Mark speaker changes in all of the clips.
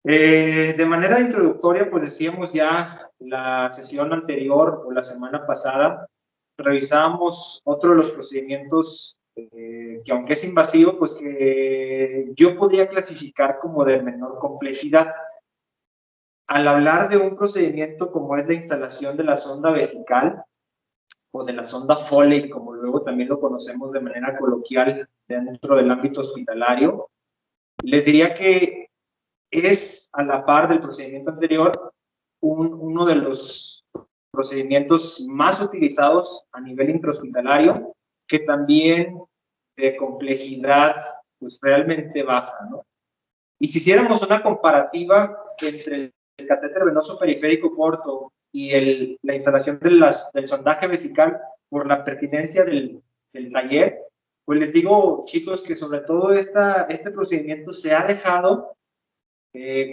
Speaker 1: De manera introductoria, pues decíamos ya la sesión anterior o la semana pasada, revisábamos otro de los procedimientos que aunque es invasivo, pues que yo podría clasificar como de menor complejidad. Al hablar de un procedimiento como es la instalación de la sonda vesical o de la sonda Foley, como luego también lo conocemos de manera coloquial dentro del ámbito hospitalario, les diría que es a la par del procedimiento anterior uno de los procedimientos más utilizados a nivel intrahospitalario, que también de complejidad pues realmente baja, ¿no? Y si hiciéramos una comparativa entre el catéter venoso periférico corto y la instalación del sondaje vesical por la pertinencia del taller, pues les digo, chicos, que sobre todo este procedimiento se ha dejado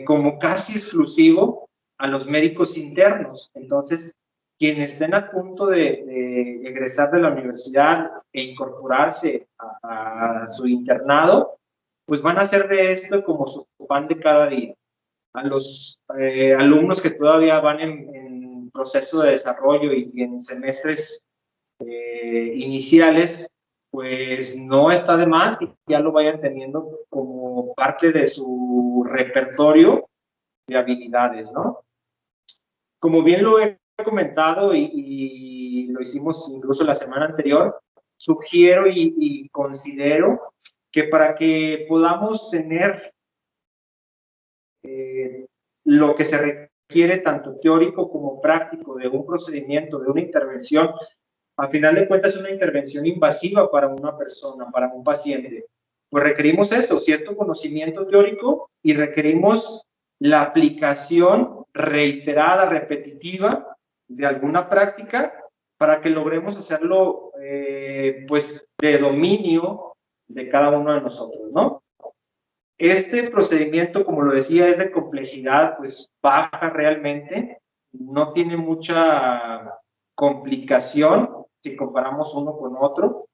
Speaker 1: como casi exclusivo a los médicos internos. Entonces, quienes estén a punto de egresar de la universidad e incorporarse a su internado, pues van a hacer de esto como su pan de cada día. A los alumnos que todavía van en proceso de desarrollo y en semestres iniciales, pues no está de más que ya lo vayan teniendo como parte de su repertorio de habilidades, ¿no? Como bien lo he comentado y lo hicimos incluso la semana anterior, sugiero y considero que para que podamos tener lo que se requiere tanto teórico como práctico de un procedimiento, de una intervención, a final de cuentas es una intervención invasiva para una persona, para un paciente. Pues requerimos eso, cierto conocimiento teórico y requerimos la aplicación reiterada, repetitiva de alguna práctica para que logremos hacerlo pues de dominio de cada uno de nosotros, ¿no? Este procedimiento, como lo decía, es de complejidad pues baja realmente, no tiene mucha complicación si comparamos uno con otro.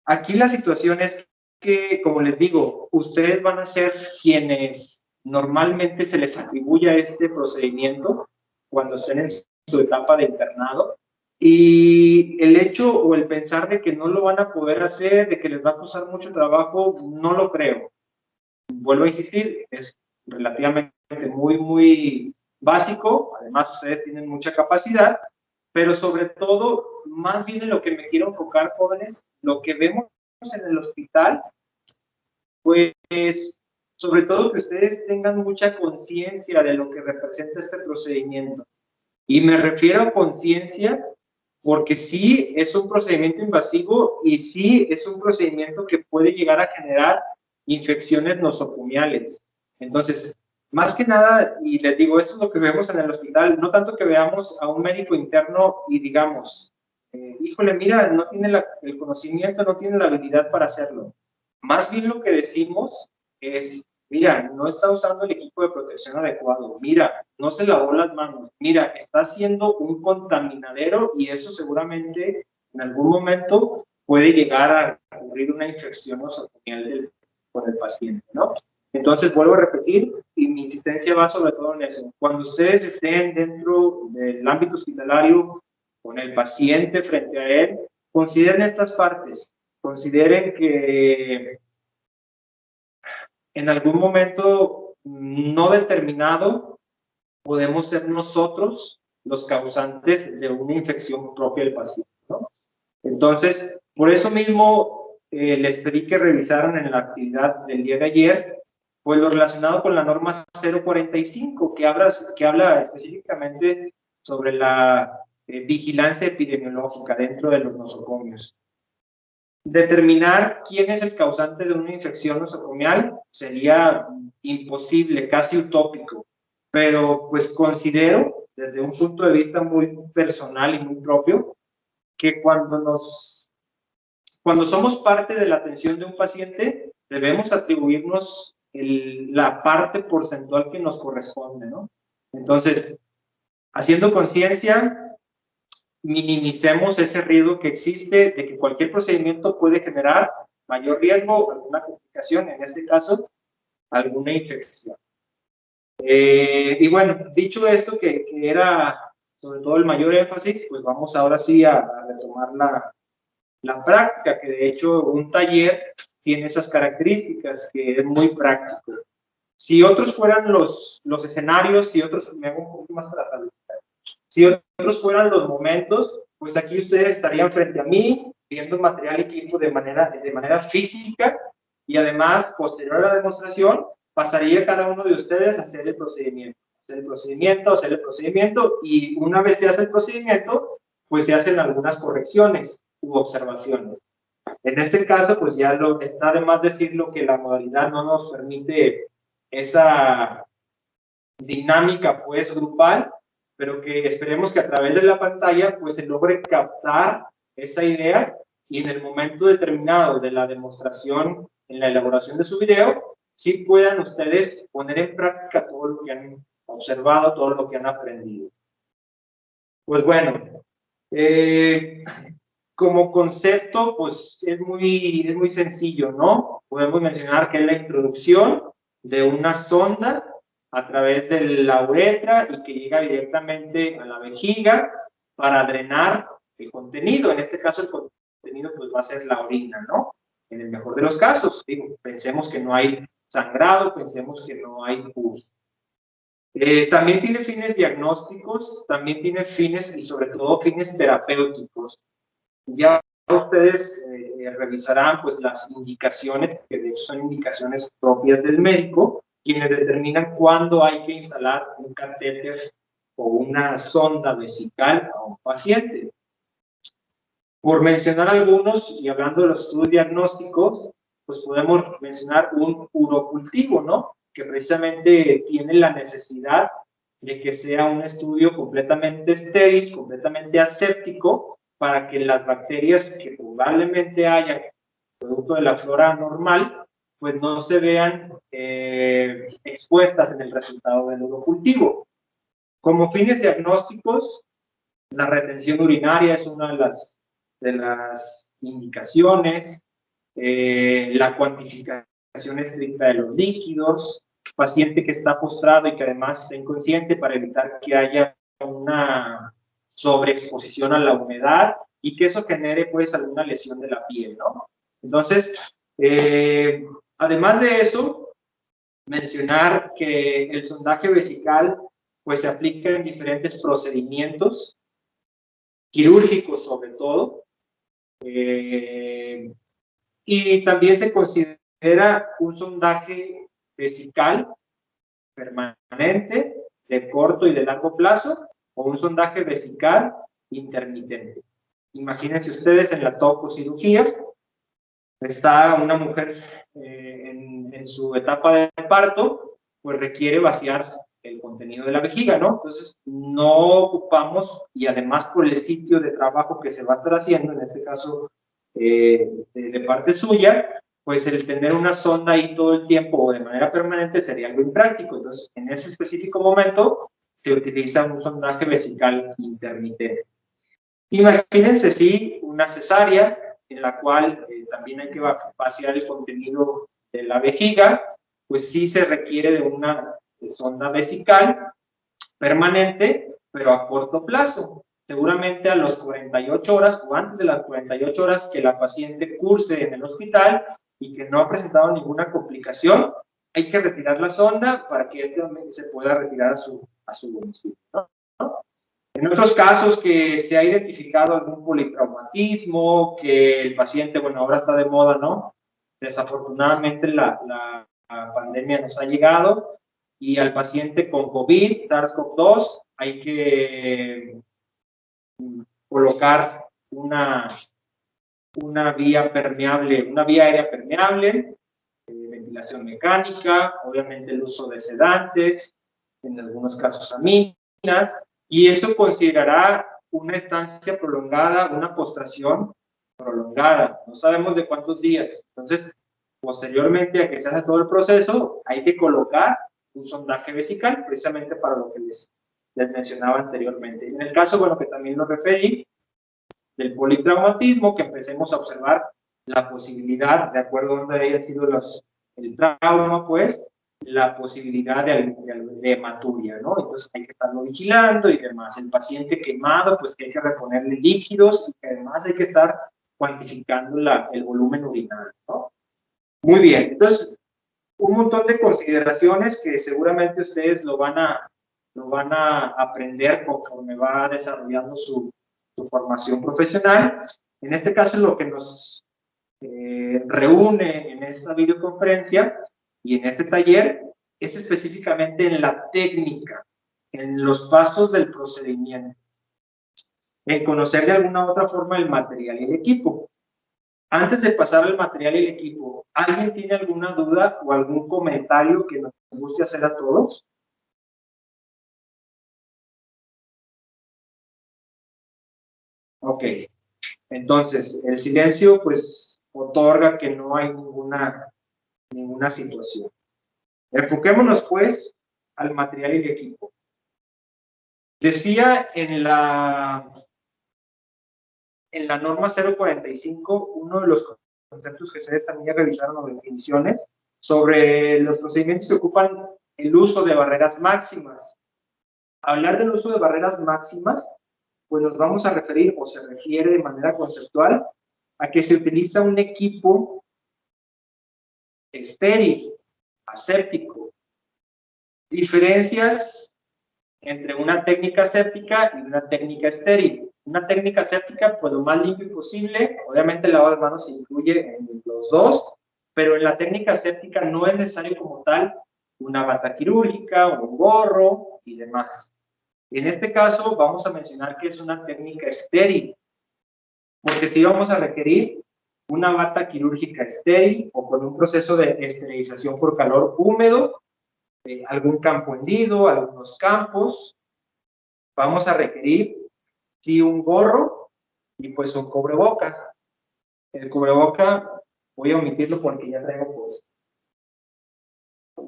Speaker 1: Aquí la situación es que, como les digo, ustedes van a ser quienes normalmente se les atribuya este procedimiento cuando estén en su etapa de internado. Y el hecho o el pensar de que no lo van a poder hacer, de que les va a costar mucho trabajo, no lo creo. Vuelvo a insistir, es relativamente muy básico, además ustedes tienen mucha capacidad, pero sobre todo, más bien en lo que me quiero enfocar, jóvenes, lo que vemos en el hospital, pues sobre todo que ustedes tengan mucha conciencia de lo que representa este procedimiento. Y me refiero a conciencia porque sí es un procedimiento invasivo y sí es un procedimiento que puede llegar a generar infecciones nosocomiales. Entonces, más que nada, y les digo, esto es lo que vemos en el hospital, no tanto que veamos a un médico interno y digamos, híjole, mira, no tiene el conocimiento, no tiene la habilidad para hacerlo. Más bien lo que decimos es, mira, no está usando el equipo de protección adecuado, mira, no se lavó las manos, mira, está haciendo un contaminadero y eso seguramente en algún momento puede llegar a ocurrir una infección nosocomial con el paciente, ¿no? Entonces, vuelvo a repetir, y mi insistencia va sobre todo en eso. Cuando ustedes estén dentro del ámbito hospitalario con el paciente frente a él, consideren estas partes, consideren que en algún momento no determinado podemos ser nosotros los causantes de una infección propia del paciente, ¿no? Entonces, por eso mismo les pedí que revisaran en la actividad del día de ayer, pues lo relacionado con la norma 045, que habla específicamente sobre la vigilancia epidemiológica dentro de los nosocomios. Determinar quién es el causante de una infección nosocomial sería imposible, casi utópico, pero pues considero, desde un punto de vista muy personal y muy propio, que cuando somos parte de la atención de un paciente, debemos atribuirnos la parte porcentual que nos corresponde, ¿no? Entonces, haciendo conciencia, minimicemos ese riesgo que existe de que cualquier procedimiento puede generar mayor riesgo, alguna complicación, en este caso, alguna infección. Y bueno, dicho esto, que era sobre todo el mayor énfasis, pues vamos ahora sí a retomar la práctica, que de hecho un taller tiene esas características, que es muy práctico. Si otros fueran los escenarios, si otros, me hago un poco más para atrás. Si otros fueran los momentos, pues aquí ustedes estarían frente a mí, viendo material y equipo de manera física, y además, posterior a la demostración, pasaría cada uno de ustedes a hacer el procedimiento, hacer el procedimiento, y una vez se hace el procedimiento, pues se hacen algunas correcciones u observaciones. En este caso, pues ya está de más decirlo que la modalidad no nos permite esa dinámica, pues, grupal, pero que esperemos que a través de la pantalla, pues, se logre captar esa idea y en el momento determinado de la demostración, en la elaboración de su video, sí puedan ustedes poner en práctica todo lo que han observado, todo lo que han aprendido. Pues bueno, como concepto, pues es muy sencillo, ¿no? Podemos mencionar que es la introducción de una sonda a través de la uretra y que llega directamente a la vejiga para drenar el contenido. En este caso, el contenido pues va a ser la orina, ¿no? En el mejor de los casos, digo, pensemos que no hay sangrado, pensemos que no hay pus. También tiene fines diagnósticos, también tiene fines y sobre todo fines terapéuticos. Ya ustedes revisarán pues las indicaciones, que de hecho son indicaciones propias del médico, quienes determinan cuándo hay que instalar un catéter o una sonda vesical a un paciente. Por mencionar algunos, y hablando de los estudios diagnósticos, pues podemos mencionar un urocultivo, ¿no? Que precisamente tiene la necesidad de que sea un estudio completamente estéril, completamente aséptico, para que las bacterias que probablemente haya producto de la flora normal, pues no se vean expuestas en el resultado del urocultivo. Como fines diagnósticos, la retención urinaria es una de las indicaciones, la cuantificación estricta de los líquidos, paciente que está postrado y que además está inconsciente para evitar que haya una sobreexposición a la humedad y que eso genere pues alguna lesión de la piel, ¿no? Entonces, además de eso, mencionar que el sondaje vesical pues se aplica en diferentes procedimientos quirúrgicos sobre todo, y también se considera un sondaje vesical permanente, de corto y de largo plazo, o un sondaje vesical intermitente. Imagínense ustedes en la tococirugía, está una mujer en su etapa de parto, pues requiere vaciar el contenido de la vejiga, ¿no? Entonces, no ocupamos, y además por el sitio de trabajo que se va a estar haciendo, en este caso de parte suya, pues el tener una sonda ahí todo el tiempo o de manera permanente sería algo impráctico. Entonces, en ese específico momento, se utiliza un sondaje vesical intermitente. Imagínense, sí, una cesárea en la cual también hay que vaciar el contenido de la vejiga, pues sí se requiere de una sonda vesical permanente, pero a corto plazo. Seguramente a las 48 horas o antes de las 48 horas que la paciente curse en el hospital y que no ha presentado ninguna complicación, hay que retirar la sonda para que este hombre se pueda retirar a su domicilio, ¿no? En otros casos que se ha identificado algún politraumatismo, que el paciente, bueno, ahora está de moda, ¿no? Desafortunadamente la pandemia nos ha llegado y al paciente con COVID, SARS-CoV-2, hay que colocar una vía permeable, una vía aérea permeable, ventilación mecánica, obviamente el uso de sedantes, en algunos casos aminas, y eso considerará una estancia prolongada, una postración prolongada. No sabemos de cuántos días. Entonces, posteriormente a que se hace todo el proceso, hay que colocar un sondaje vesical, precisamente para lo que les mencionaba anteriormente. En el caso, bueno, que también lo referí, del politraumatismo, que empecemos a observar la posibilidad, de acuerdo a dónde hayan sido el trauma, pues, la posibilidad de hematuria, ¿no? Entonces hay que estarlo vigilando y demás. El paciente quemado, pues que hay que reponerle líquidos y que además hay que estar cuantificando el volumen urinario, ¿no? Muy bien, entonces un montón de consideraciones que seguramente ustedes lo van a aprender conforme va desarrollando su formación profesional. En este caso, lo que nos reúne en esta videoconferencia y en este taller es específicamente en la técnica, en los pasos del procedimiento, en conocer de alguna u otra forma el material y el equipo. Antes de pasar al material y el equipo, ¿alguien tiene alguna duda o algún comentario que nos guste hacer a todos? Ok, entonces el silencio pues otorga que no hay ninguna situación. Enfoquémonos pues al material y el equipo. Decía en la norma 045, uno de los conceptos que ustedes también ya revisaron o definiciones, sobre los procedimientos que ocupan el uso de barreras máximas. Hablar del uso de barreras máximas, pues nos vamos a referir o se refiere de manera conceptual a que se utiliza un equipo estéril, aséptico. Diferencias entre una técnica séptica y una técnica estéril. Una técnica séptica, pues lo más limpio posible, obviamente el lavado de manos se incluye en los dos, pero en la técnica séptica no es necesario como tal una bata quirúrgica, un gorro y demás. En este caso vamos a mencionar que es una técnica estéril, porque si vamos a requerir una bata quirúrgica estéril o con un proceso de esterilización por calor húmedo, algún campo hendido, algunos campos, vamos a requerir sí un gorro y pues un cubreboca. El cubreboca voy a omitirlo porque ya traigo pues.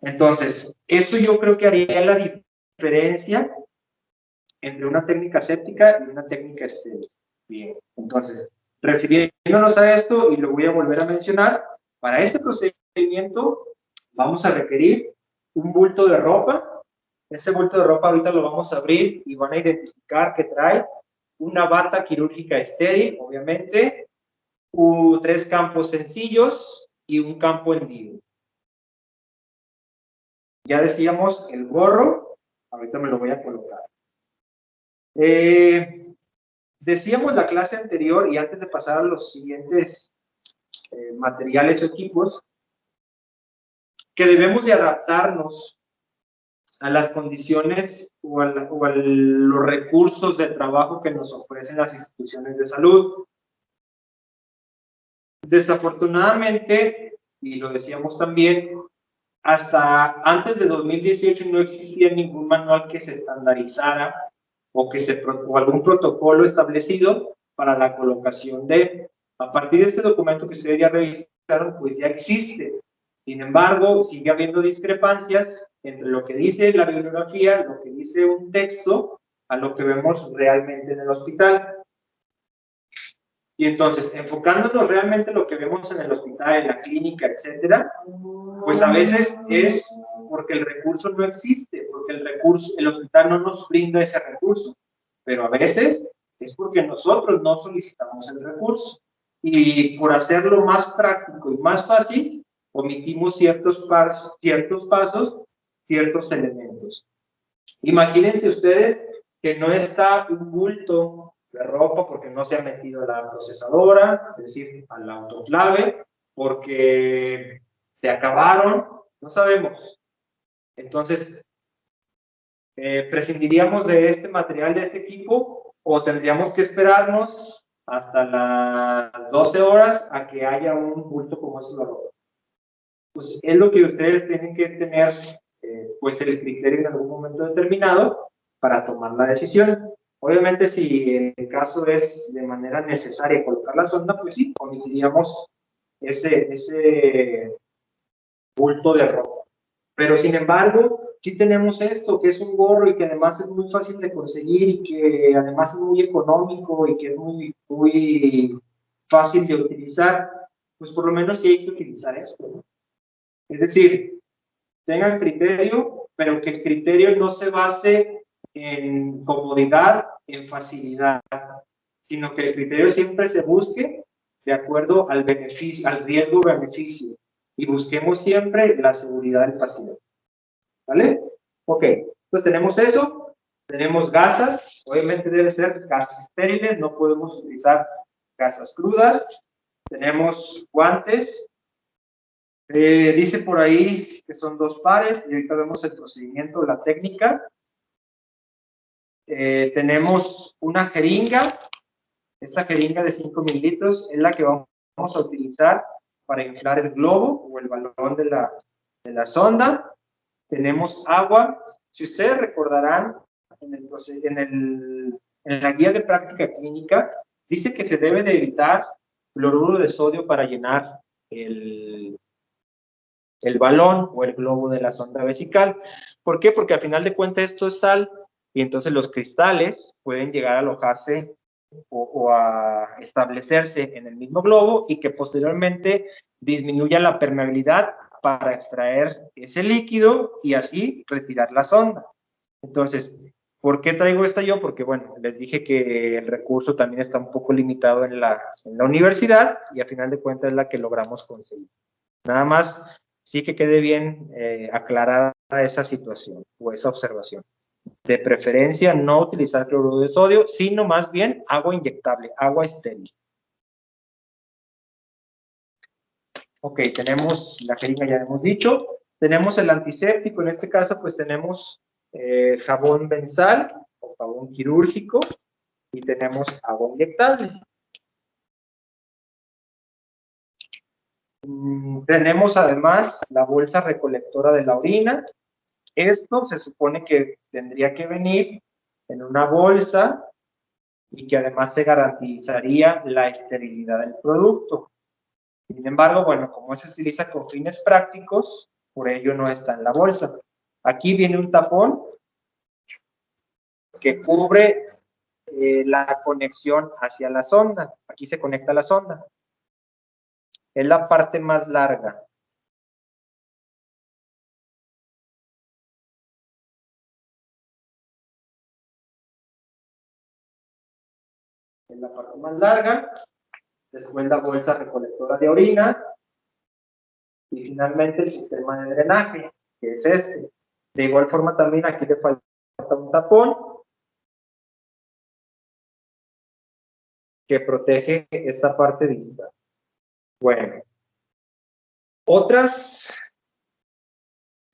Speaker 1: Entonces, eso yo creo que haría la diferencia entre una técnica séptica y una técnica estéril. Bien, entonces, refiriéndonos a esto, y lo voy a volver a mencionar, para este procedimiento vamos a requerir un bulto de ropa. Ese bulto de ropa ahorita lo vamos a abrir y van a identificar que trae una bata quirúrgica estéril, obviamente, 3 campos sencillos y un campo hendido. Ya decíamos el gorro, ahorita me lo voy a colocar. Decíamos la clase anterior y antes de pasar a los siguientes materiales o equipos, que debemos de adaptarnos a las condiciones o a los recursos de trabajo que nos ofrecen las instituciones de salud. Desafortunadamente, y lo decíamos también, hasta antes de 2018 no existía ningún manual que se estandarizara o algún protocolo establecido para la colocación de. A partir de este documento que ustedes ya revisaron, pues ya existe. Sin embargo, sigue habiendo discrepancias entre lo que dice la bibliografía, lo que dice un texto, a lo que vemos realmente en el hospital. Y entonces, enfocándonos realmente en lo que vemos en el hospital, en la clínica, etcétera, pues a veces es porque el recurso no existe, porque el hospital no nos brinda ese recurso, pero a veces es porque nosotros no solicitamos el recurso. Y por hacerlo más práctico y más fácil, omitimos ciertos pasos, ciertos elementos. Imagínense ustedes que no está un bulto de ropa porque no se ha metido a la procesadora, es decir, al autoclave, porque se acabaron, no sabemos. Entonces, prescindiríamos de este material, de este equipo, o tendríamos que esperarnos hasta las 12 horas a que haya un bulto como este de ropa. Pues es lo que ustedes tienen que tener, pues el criterio en algún momento determinado para tomar la decisión. Obviamente, si el caso es de manera necesaria colocar la sonda, pues sí, omitiríamos ese bulto de ropa. Pero sin embargo, sí tenemos esto, que es un gorro y que además es muy fácil de conseguir y que además es muy económico y que es muy fácil de utilizar, pues por lo menos sí hay que utilizar esto, ¿no? Es decir, tengan criterio, pero que el criterio no se base en comodidad, en facilidad, sino que el criterio siempre se busque de acuerdo al beneficio, al riesgo-beneficio, y busquemos siempre la seguridad del paciente. ¿Vale? Ok, pues tenemos eso, tenemos gasas, obviamente debe ser gasas estériles, no podemos utilizar gasas crudas, tenemos guantes, dice por ahí que son 2 pares, y ahorita vemos el procedimiento, la técnica. Tenemos una jeringa, esta jeringa de 5 mililitros es la que vamos a utilizar para inflar el globo o el balón de la sonda. Tenemos agua. Si ustedes recordarán, en la guía de práctica clínica, dice que se debe de evitar cloruro de sodio para llenar el balón o el globo de la sonda vesical. ¿Por qué? Porque al final de cuentas esto es sal y entonces los cristales pueden llegar a alojarse o a establecerse en el mismo globo y que posteriormente disminuya la permeabilidad para extraer ese líquido y así retirar la sonda. Entonces, ¿por qué traigo esta yo? Porque, bueno, les dije que el recurso también está un poco limitado en la universidad y a final de cuentas es la que logramos conseguir. Nada más, sí que quede bien aclarada esa situación o esa observación. De preferencia, no utilizar cloruro de sodio, sino más bien agua inyectable, agua estéril. Ok, tenemos la jeringa, ya hemos dicho. Tenemos el antiséptico, en este caso, pues tenemos jabón benzal o jabón quirúrgico y tenemos agua inyectable. Tenemos además la bolsa recolectora de la orina. Esto se supone que tendría que venir en una bolsa y que además se garantizaría la esterilidad del producto. Sin embargo, bueno, como se utiliza con fines prácticos, por ello no está en la bolsa. Aquí viene un tapón que cubre la conexión hacia la sonda. Aquí se conecta la sonda. Es la parte más larga. Es la parte más larga. Después la bolsa recolectora de orina. Y finalmente el sistema de drenaje, que es este. De igual forma también aquí le falta un tapón que protege esta parte distal. Bueno, otros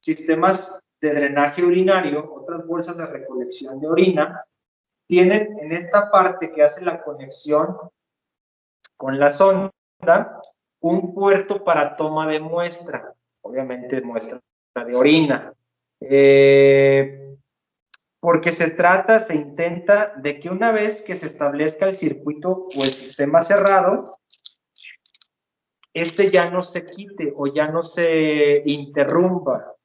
Speaker 1: sistemas de drenaje urinario, otras bolsas de recolección de orina, tienen en esta parte que hace la conexión con la sonda un puerto para toma de muestra, obviamente muestra de orina. Porque se intenta de que una vez que se establezca el circuito o el sistema cerrado, este ya no se quite o ya no se interrumpa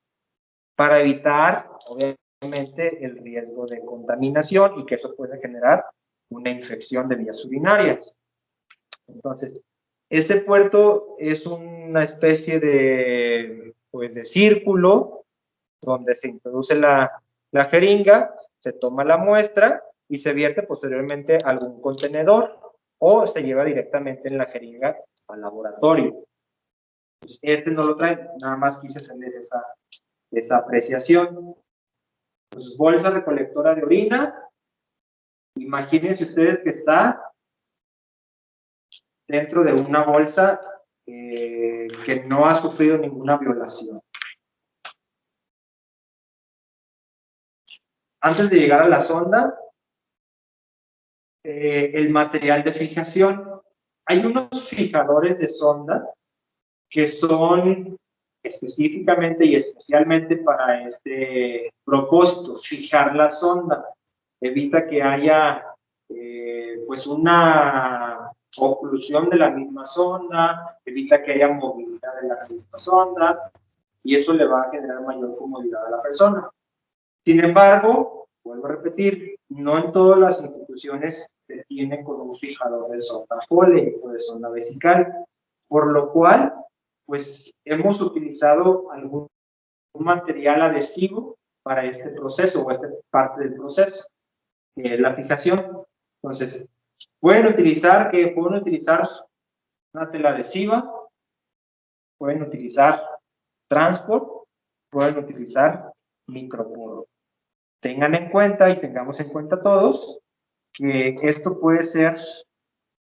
Speaker 1: para evitar, obviamente, el riesgo de contaminación y que eso puede generar una infección de vías urinarias. Entonces, ese puerto es una especie de, pues, de círculo donde se introduce la jeringa, se toma la muestra y se vierte posteriormente a algún contenedor o se lleva directamente en la jeringa al laboratorio. Pues este no lo trae, nada más quise hacerles esa apreciación. Pues bolsa recolectora de orina, imagínense ustedes que está dentro de una bolsa que no ha sufrido ninguna violación. Antes de llegar a la sonda, el material de fijación. Hay unos fijadores de sonda que son específicamente y especialmente para este propósito, fijar la sonda. Evita que haya pues una oclusión de la misma sonda, evita que haya movilidad de la misma sonda y eso le va a generar mayor comodidad a la persona. Sin embargo, vuelvo a repetir, no en todas las instituciones se tiene con un fijador de sonda Foley o de sonda vesical, por lo cual, pues hemos utilizado algunos un material adhesivo para este proceso o esta parte del proceso, que es la fijación. Entonces, pueden utilizar una tela adhesiva, pueden utilizar transport, pueden utilizar microporo. Tengan en cuenta y tengamos en cuenta todos que esto puede ser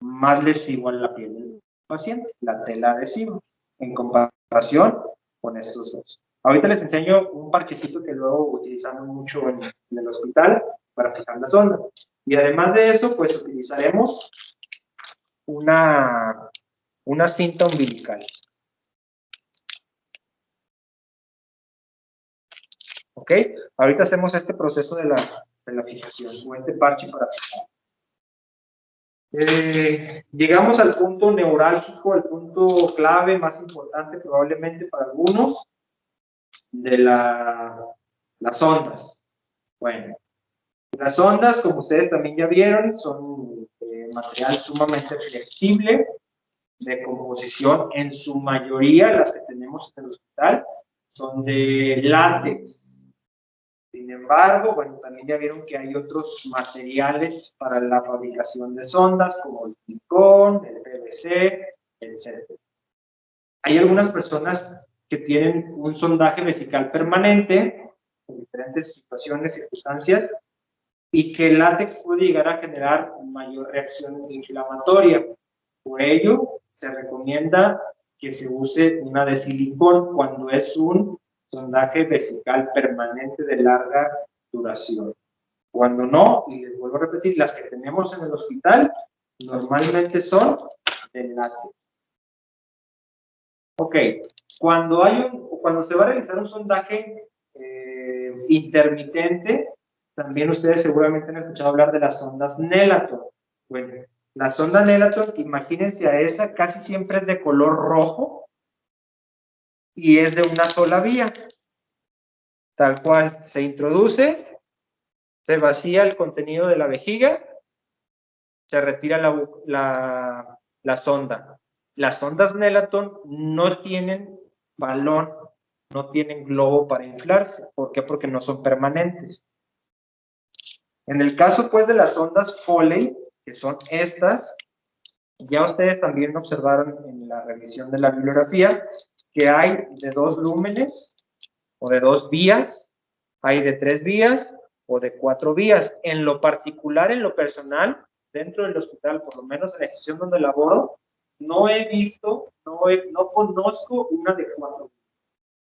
Speaker 1: más lesivo en la piel del paciente, la tela adhesiva, en comparación con estos dos. Ahorita les enseño un parchecito que luego utilizamos mucho en el hospital para fijar la sonda. Y además de eso, pues utilizaremos una cinta umbilical. ¿Ok? Ahorita hacemos este proceso de la fijación, o este parche para fijar. Llegamos al punto neurálgico, al punto clave más importante probablemente para algunos, de las ondas. Bueno, las ondas, como ustedes también ya vieron, son material sumamente flexible, de composición, en su mayoría, las que tenemos en el hospital, son de látex. Sin embargo, bueno, también ya vieron que hay otros materiales para la fabricación de sondas, como el silicón, el PVC, etc. Hay algunas personas que tienen un sondaje vesical permanente, en diferentes situaciones, circunstancias, y que el látex puede llegar a generar mayor reacción inflamatoria. Por ello, se recomienda que se use una de silicón cuando es un sondaje vesical permanente de larga duración. Cuando no, y les vuelvo a repetir, las que tenemos en el hospital normalmente son de látex. Ok, cuando se va a realizar un sondaje intermitente, también ustedes seguramente han escuchado hablar de las sondas Nelaton. Bueno, la sonda Nelaton, imagínense a esa, casi siempre es de color rojo y es de una sola vía. Tal cual, se introduce, se vacía el contenido de la vejiga, se retira la sonda. Las sondas Nelaton no tienen balón, no tienen globo para inflarse. ¿Por qué? Porque no son permanentes. En el caso, pues, de las sondas Foley, que son estas, ya ustedes también observaron en la revisión de la bibliografía que hay de 2 lúmenes o de 2 vías, hay de 3 vías o de 4 vías. En lo particular, en lo personal, dentro del hospital, por lo menos en la institución donde laboro, no he visto, no conozco una de 4 vías.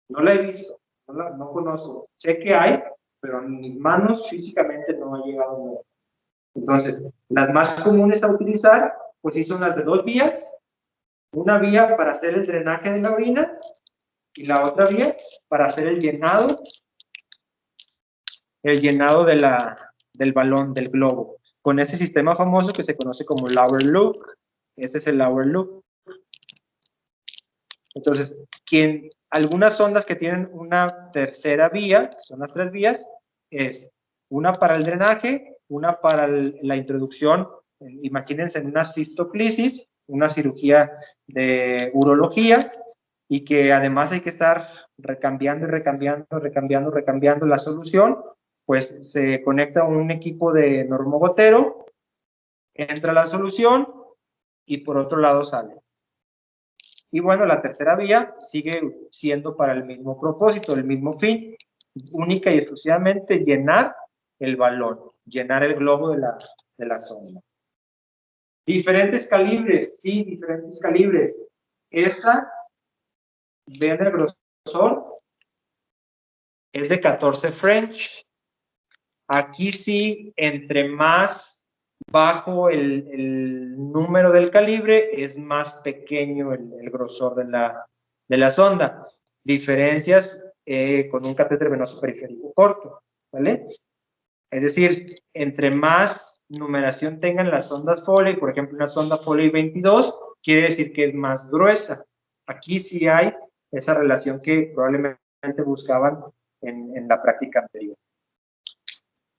Speaker 1: No la he visto, no conozco. Sé que hay, pero en mis manos físicamente no ha llegado nada. Entonces, las más comunes a utilizar, pues sí son las de 2 vías. Una vía para hacer el drenaje de la orina y la otra vía para hacer el llenado del balón, del globo, con ese sistema famoso que se conoce como Lauer Loop. Este es el Lauer Loop. Entonces, algunas sondas que tienen una tercera vía, que son las 3 vías, es una para el drenaje, una para la introducción, imagínense en una cistoclisis, una cirugía de urología, y que además hay que estar recambiando la solución, pues se conecta un equipo de normogotero, entra la solución y por otro lado sale. Y bueno, la tercera vía sigue siendo para el mismo propósito, el mismo fin, única y exclusivamente llenar el balón, llenar el globo de la sonda. Diferentes calibres, sí, diferentes calibres. Esta, vean el grosor, es de 14 French. Aquí sí, entre más bajo el número del calibre, es más pequeño el grosor de la sonda. Diferencias con un catéter venoso periférico corto, ¿vale? Es decir, entre más numeración tengan las sondas Foley, por ejemplo, una sonda Foley 22, quiere decir que es más gruesa. Aquí sí hay esa relación que probablemente buscaban en la práctica anterior.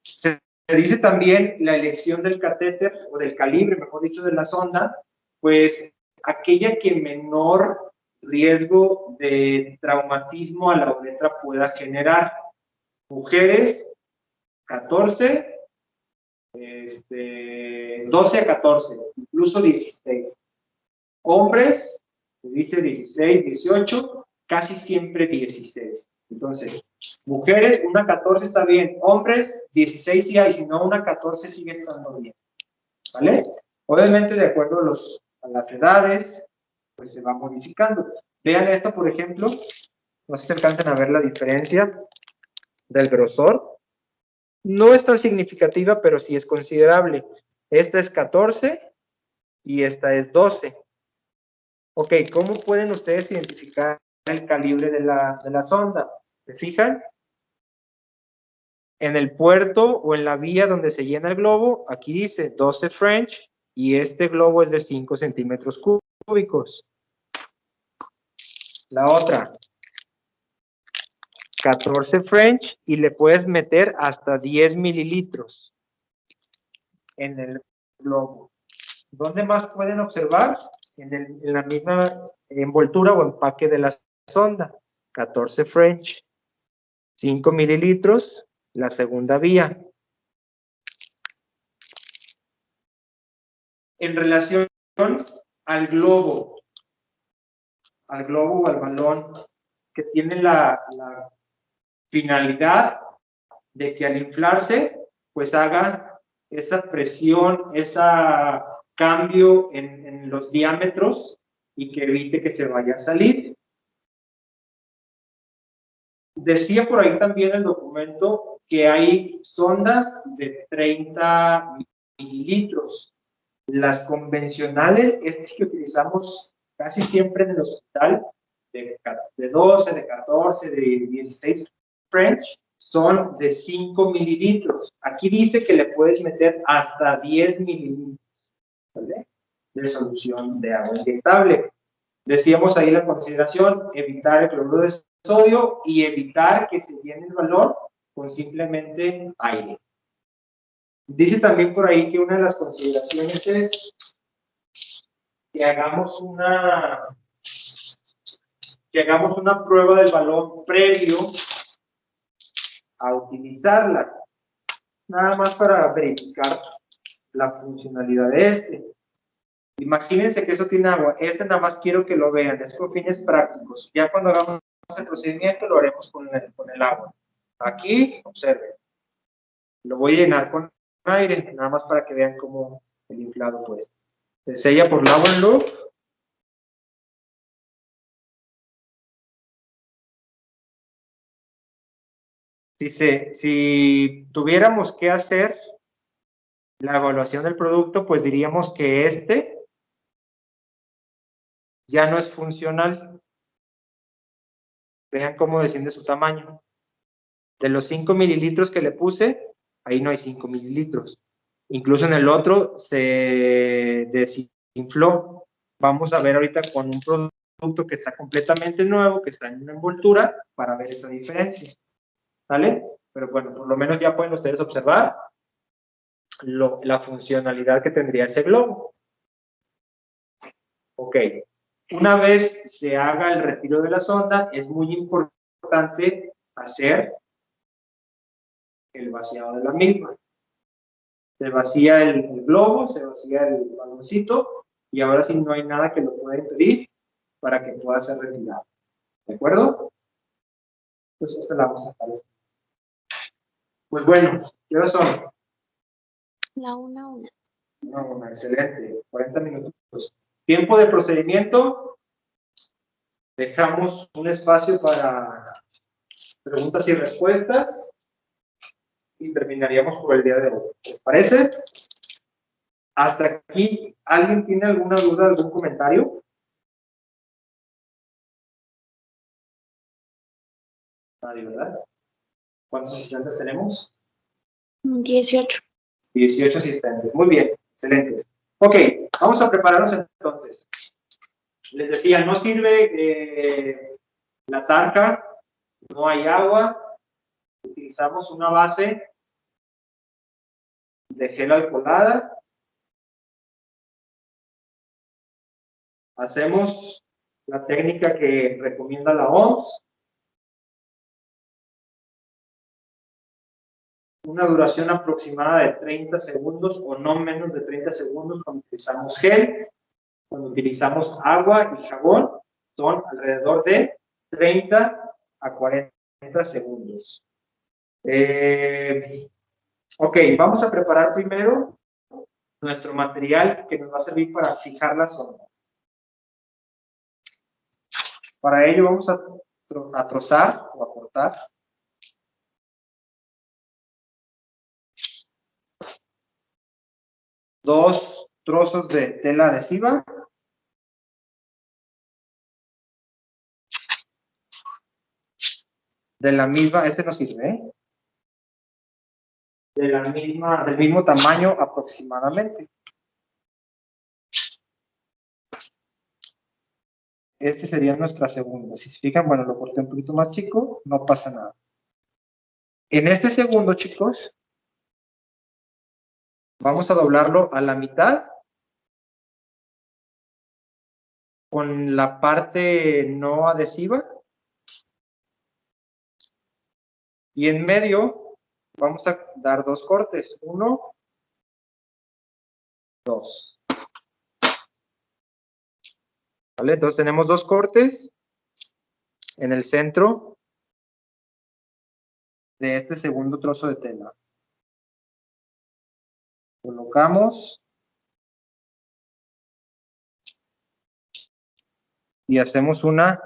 Speaker 1: Se dice también la elección del catéter, o del calibre, mejor dicho, de la sonda, pues aquella que menor riesgo de traumatismo a la uretra pueda generar. Mujeres, 14, 12 a 14, incluso 16. Hombres, se dice 16, 18, casi siempre 16. Entonces, mujeres, una 14 está bien. Hombres, 16 sí hay, si no, una 14 sigue estando bien. ¿Vale? Obviamente, de acuerdo a las edades, pues se va modificando. Vean esto, por ejemplo, no sé si alcanzan a ver la diferencia del grosor. No es tan significativa, pero sí es considerable. Esta es 14 y esta es 12. Ok, ¿cómo pueden ustedes identificar el calibre de la sonda? ¿Se fijan? En el puerto o en la vía donde se llena el globo, aquí dice 12 French y este globo es de 5 centímetros cúbicos. La otra, 14 French y le puedes meter hasta 10 mililitros en el globo. ¿Dónde más pueden observar? En la misma envoltura o empaque de la sonda. 14 French, 5 mililitros, la segunda vía. En relación al globo o al balón, que tiene la finalidad de que al inflarse, pues haga esa presión, ese cambio en los diámetros y que evite que se vaya a salir. Decía por ahí también el documento que hay sondas de 30 mililitros. Las convencionales, estas que utilizamos casi siempre en el hospital, de 12, de 14, de 16 French, son de 5 mililitros. Aquí dice que le puedes meter hasta 10 mililitros, ¿vale?, de solución de agua inyectable. Decíamos ahí la consideración, evitar el cloruro de sodio y evitar que se llene el balón con simplemente aire. Dice también por ahí que una de las consideraciones es que hagamos una prueba del balón previo a utilizarla, nada más para verificar la funcionalidad de este. Imagínense que eso tiene agua. Este nada más quiero que lo vean, es con fines prácticos. Ya cuando hagamos el procedimiento lo haremos con el agua. Aquí, observen, lo voy a llenar con aire, nada más para que vean cómo el inflado pues se sella por la agua en loop. Si tuviéramos que hacer la evaluación del producto, pues diríamos que este ya no es funcional. Vean cómo desciende su tamaño. De los 5 mililitros que le puse, ahí no hay 5 mililitros. Incluso en el otro se desinfló. Vamos a ver ahorita con un producto que está completamente nuevo, que está en una envoltura, para ver esa diferencia. ¿Vale? Pero bueno, por lo menos ya pueden ustedes observar la funcionalidad que tendría ese globo. Ok. Una vez se haga el retiro de la sonda, es muy importante hacer el vaciado de la misma. Se vacía el globo, se vacía el baloncito y ahora sí no hay nada que lo pueda impedir para que pueda ser retirado. ¿De acuerdo? Entonces esta la vamos a sacar. Pues bueno, ¿qué hora son?
Speaker 2: La una.
Speaker 1: No, excelente. 40 minutos. Tiempo de procedimiento. Dejamos un espacio para preguntas y respuestas y terminaríamos por el día de hoy. ¿Les parece? Hasta aquí, ¿alguien tiene alguna duda, algún comentario? Nadie, ¿verdad? ¿Cuántos asistentes tenemos?
Speaker 2: 18.
Speaker 1: 18 asistentes. Muy bien, excelente. Ok, vamos a prepararnos entonces. Les decía, no sirve la tarja, no hay agua, utilizamos una base de gel alcoholada. Hacemos la técnica que recomienda la OMS. Una duración aproximada de 30 segundos o no menos de 30 segundos cuando utilizamos gel. Cuando utilizamos agua y jabón, son alrededor de 30 a 40 segundos. Ok, vamos a preparar primero nuestro material que nos va a servir para fijar la sonda. Para ello vamos a trozar o a cortar dos trozos de tela adhesiva de la misma, este no sirve, ¿eh? Del mismo tamaño aproximadamente. Este sería nuestra segunda. Si se fijan, bueno, lo corté un poquito más chico, no pasa nada. En este segundo, chicos, vamos a doblarlo a la mitad con la parte no adhesiva. Y en medio vamos a dar dos cortes. 1, 2. ¿Vale? Entonces tenemos dos cortes en el centro de este segundo trozo de tela. Colocamos y hacemos una,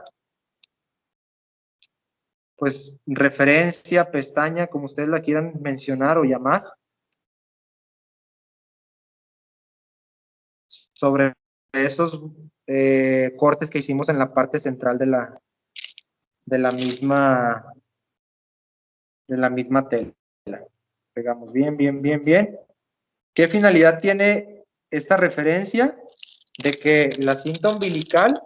Speaker 1: pues, referencia, pestaña, como ustedes la quieran mencionar o llamar, sobre esos cortes que hicimos en la parte central de la misma tela. Pegamos bien, bien, bien, bien. ¿Qué finalidad tiene esta referencia? De que la cinta umbilical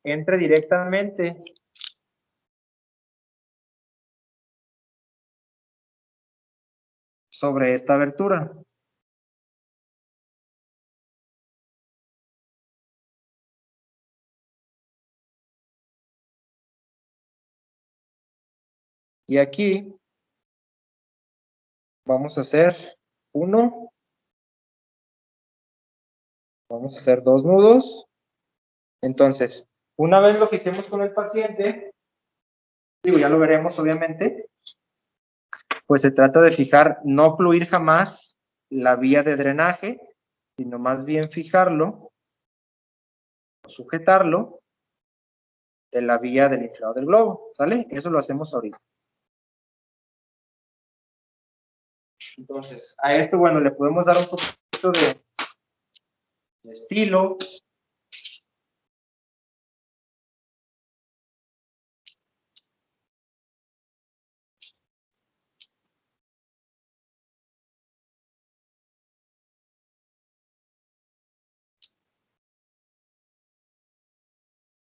Speaker 1: entre directamente sobre esta abertura. Y aquí vamos a hacer uno, vamos a hacer dos nudos. Entonces, una vez lo fijemos con el paciente, digo, ya lo veremos obviamente, pues se trata de fijar, no ocluir jamás la vía de drenaje, sino más bien fijarlo, sujetarlo de la vía del inflado del globo, ¿sale? Eso lo hacemos ahorita. Entonces, a esto, bueno, le podemos dar un poquito de estilo.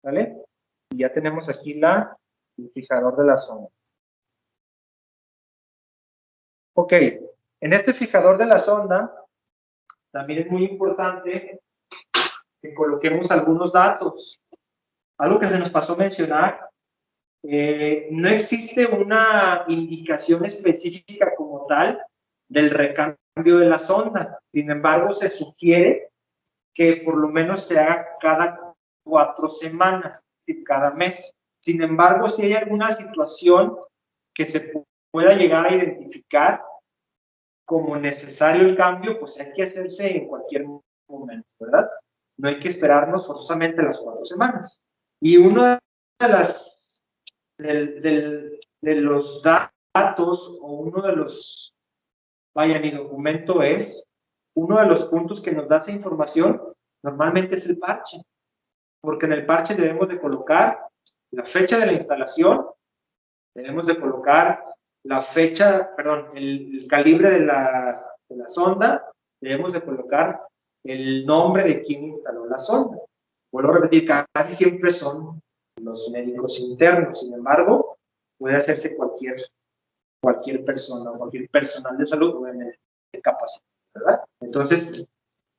Speaker 1: ¿Vale? Y ya tenemos aquí el fijador de la sonda. Ok, en este fijador de la sonda, también es muy importante que coloquemos algunos datos. Algo que se nos pasó a mencionar, no existe una indicación específica como tal del recambio de la sonda. Sin embargo, se sugiere que por lo menos se haga cada 4 semanas, cada mes. Sin embargo, si hay alguna situación que se pueda llegar a identificar como necesario el cambio, pues hay que hacerse en cualquier momento, ¿verdad? No hay que esperarnos forzosamente las 4 semanas. Y uno de los datos o uno de los, vaya, mi documento es, uno de los puntos que nos da esa información normalmente es el parche, porque en el parche debemos de colocar la fecha de la instalación, debemos de colocar la fecha, perdón, el calibre de la sonda, debemos de colocar el nombre de quien instaló la sonda. Vuelvo a repetir, casi siempre son los médicos internos, sin embargo, puede hacerse cualquier persona, cualquier personal de salud, obviamente, capacitado, ¿verdad? Entonces,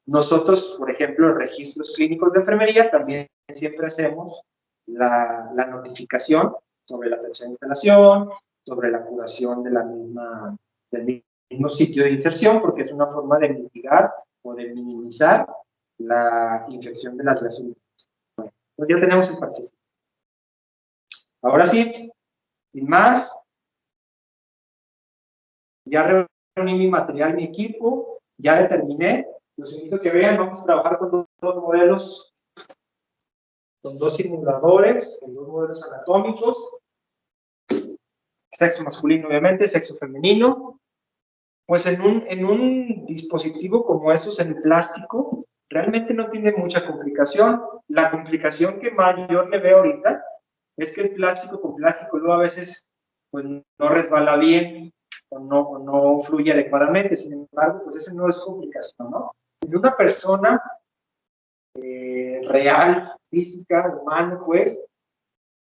Speaker 1: Nosotros, por ejemplo, en registros clínicos de enfermería, también siempre hacemos la notificación sobre la fecha de instalación, sobre la curación de del mismo sitio de inserción, porque es una forma de mitigar o de minimizar la infección de las vías urinarias. Bueno, pues ya tenemos el participio. Ahora sí, sin más, ya reuní mi material, mi equipo, ya determiné. Los invito a que vean, vamos a trabajar con dos modelos, con dos simuladores, con dos modelos anatómicos, sexo masculino obviamente, sexo femenino. Pues en un dispositivo como estos en plástico, realmente no tiene mucha complicación. La complicación que mayor le veo ahorita es que el plástico con plástico luego a veces pues, no resbala bien o no fluye adecuadamente. Sin embargo, pues esa no es complicación, ¿no? En una persona real, física, humana, pues,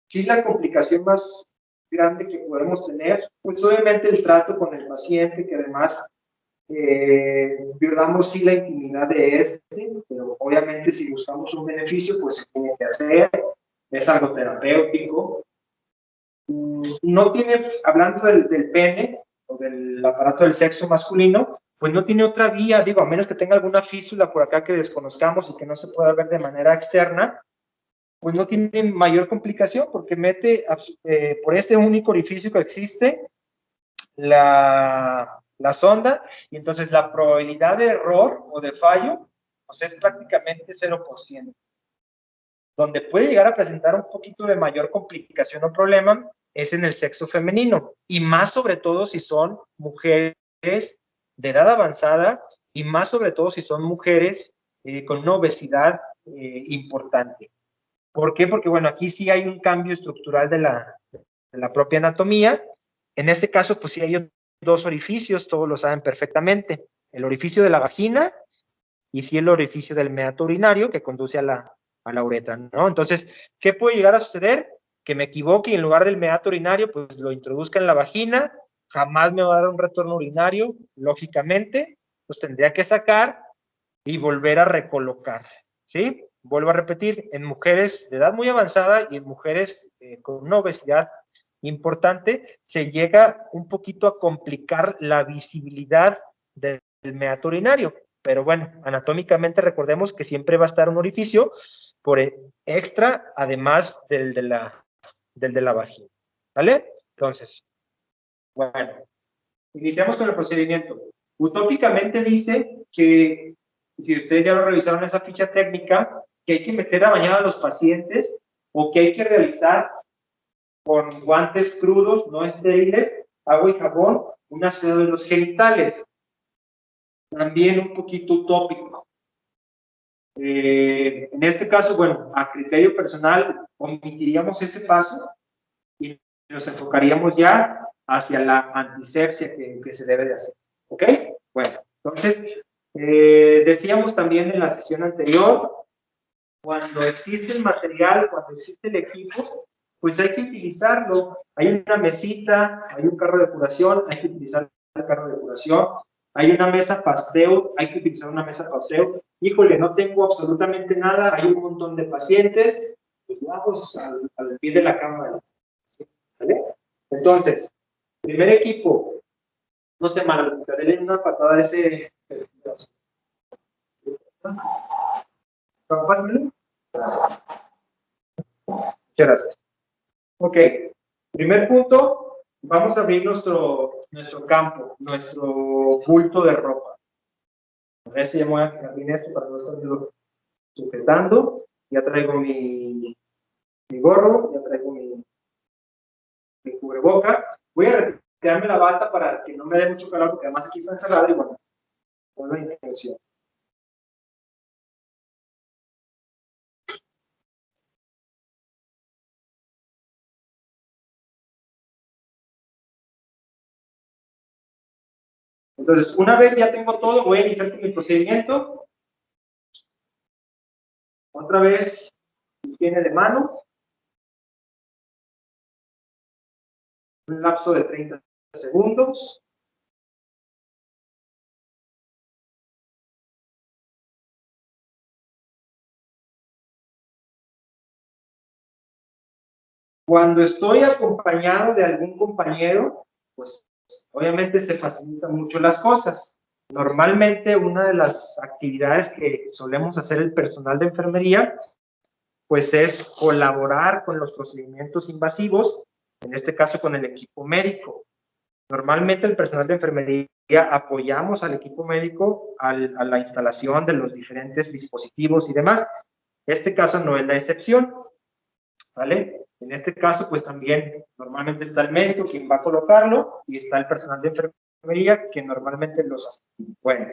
Speaker 1: sí la complicación más grande que podemos tener, pues obviamente el trato con el paciente, que además violamos sí la intimidad de este, pero obviamente si buscamos un beneficio, pues se tiene que hacer, es algo terapéutico. No tiene, hablando del pene o del aparato del sexo masculino, pues no tiene otra vía, digo, a menos que tenga alguna fístula por acá que desconozcamos y que no se pueda ver de manera externa, pues no tiene mayor complicación porque mete por este único orificio que existe la sonda y entonces la probabilidad de error o de fallo pues es prácticamente 0%. Donde puede llegar a presentar un poquito de mayor complicación o problema es en el sexo femenino y más sobre todo si son mujeres de edad avanzada y más sobre todo si son mujeres con una obesidad importante. ¿Por qué? Porque, bueno, aquí sí hay un cambio estructural de la propia anatomía. En este caso, pues sí hay dos orificios, todos lo saben perfectamente. El orificio de la vagina y sí el orificio del meato urinario que conduce a la uretra, ¿no? Entonces, ¿qué puede llegar a suceder? Que me equivoque y en lugar del meato urinario, pues lo introduzca en la vagina, jamás me va a dar un retorno urinario, lógicamente, pues tendría que sacar y volver a recolocar, ¿sí? Vuelvo a repetir, en mujeres de edad muy avanzada y en mujeres con una obesidad importante, se llega un poquito a complicar la visibilidad del meato urinario. Pero bueno, anatómicamente recordemos que siempre va a estar un orificio por extra, además del de la vagina. ¿Vale? Entonces, bueno, iniciamos con el procedimiento. Utópicamente dice que, si ustedes ya lo revisaron esa ficha técnica, que hay que meter a bañar a los pacientes o que hay que realizar con guantes crudos, no estériles, agua y jabón, un aseo de los genitales. También un poquito utópico. En este caso, bueno, a criterio personal, omitiríamos ese paso y nos enfocaríamos ya hacia la antisepsia que se debe de hacer. ¿Ok? Bueno, entonces, decíamos también en la sesión anterior, cuando existe el material, cuando existe el equipo, pues hay que utilizarlo. Hay una mesita, hay un carro de curación, hay que utilizar el carro de curación. Hay una mesa pasteo, hay que utilizar una mesa pasteo. Híjole, no tengo absolutamente nada, hay un montón de pacientes, pues vamos al pie de la cama. ¿Vale? Entonces, primer equipo, no sé, Manuel, denle una patada a ese. Pásamelo. Muchas gracias. Ok, primer punto, vamos a abrir nuestro campo, nuestro bulto de ropa. A ver si ya me voy a abrir esto para no estar sujetando. Ya traigo mi gorro, ya traigo mi cubreboca. Voy a retirarme la bata para que no me dé mucho calor, porque además aquí está encerrado y bueno, con la intención. Entonces, una vez ya tengo todo, voy a iniciar con mi procedimiento. Otra vez, higiene de manos. Un lapso de 30 segundos. Cuando estoy acompañado de algún compañero, pues obviamente se facilitan mucho las cosas. Normalmente una de las actividades que solemos hacer el personal de enfermería, pues es colaborar con los procedimientos invasivos, en este caso con el equipo médico. Normalmente el personal de enfermería apoyamos al equipo médico a la instalación de los diferentes dispositivos y demás. Este caso no es la excepción, ¿vale? En este caso, pues también normalmente está el médico quien va a colocarlo y está el personal de enfermería que normalmente los asiste. Bueno,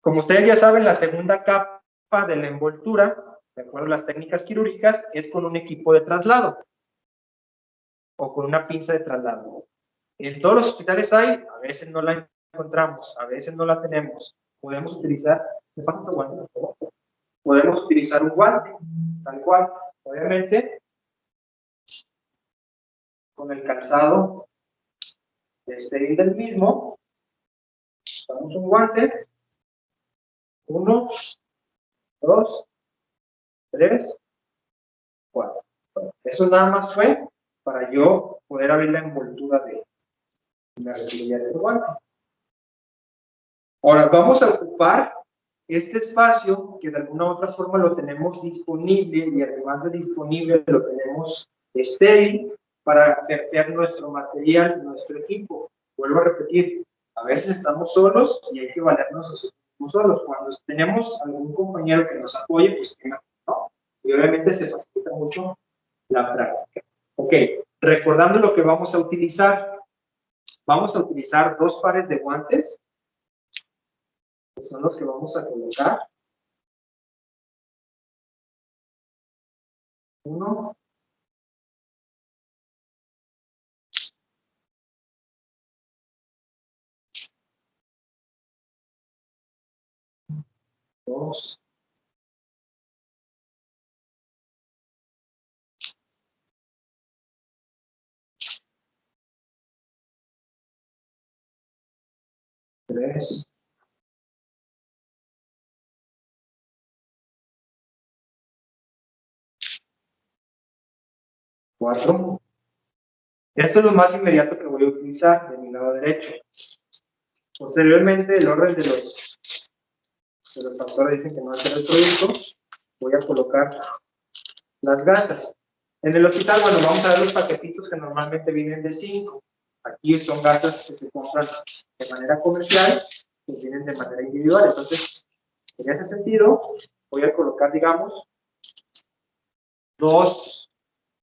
Speaker 1: como ustedes ya saben, la segunda capa de la envoltura, de acuerdo a las técnicas quirúrgicas, es con un equipo de traslado o con una pinza de traslado. En todos los hospitales hay, a veces no la encontramos, a veces no la tenemos. Podemos utilizar, ¿me pasa otro guante, por favor? Podemos utilizar un guante, tal cual. Obviamente, con el calzado estéril del mismo, usamos un guante, 1, 2, 3, 4. Bueno, eso nada más fue para yo poder abrir la envoltura de la rejilla del guante. Ahora vamos a ocupar este espacio que de alguna u otra forma lo tenemos disponible y además de disponible lo tenemos estéril para verter nuestro material, nuestro equipo. Vuelvo a repetir, a veces estamos solos y hay que valernos nosotros solos. Cuando tenemos algún compañero que nos apoye, pues que no. Y obviamente se facilita mucho la práctica. Ok, recordando lo que vamos a utilizar dos pares de guantes, que son los que vamos a colocar. 1, 2, 3, 4. Esto es lo más inmediato que voy a utilizar de mi lado derecho. Posteriormente, el orden de los autores dicen que no va a ser el producto, voy a colocar las gasas. En el hospital, bueno, vamos a ver los paquetitos que normalmente vienen de 5. Aquí son gasas que se compran de manera comercial, que vienen de manera individual. Entonces, en ese sentido, voy a colocar, digamos,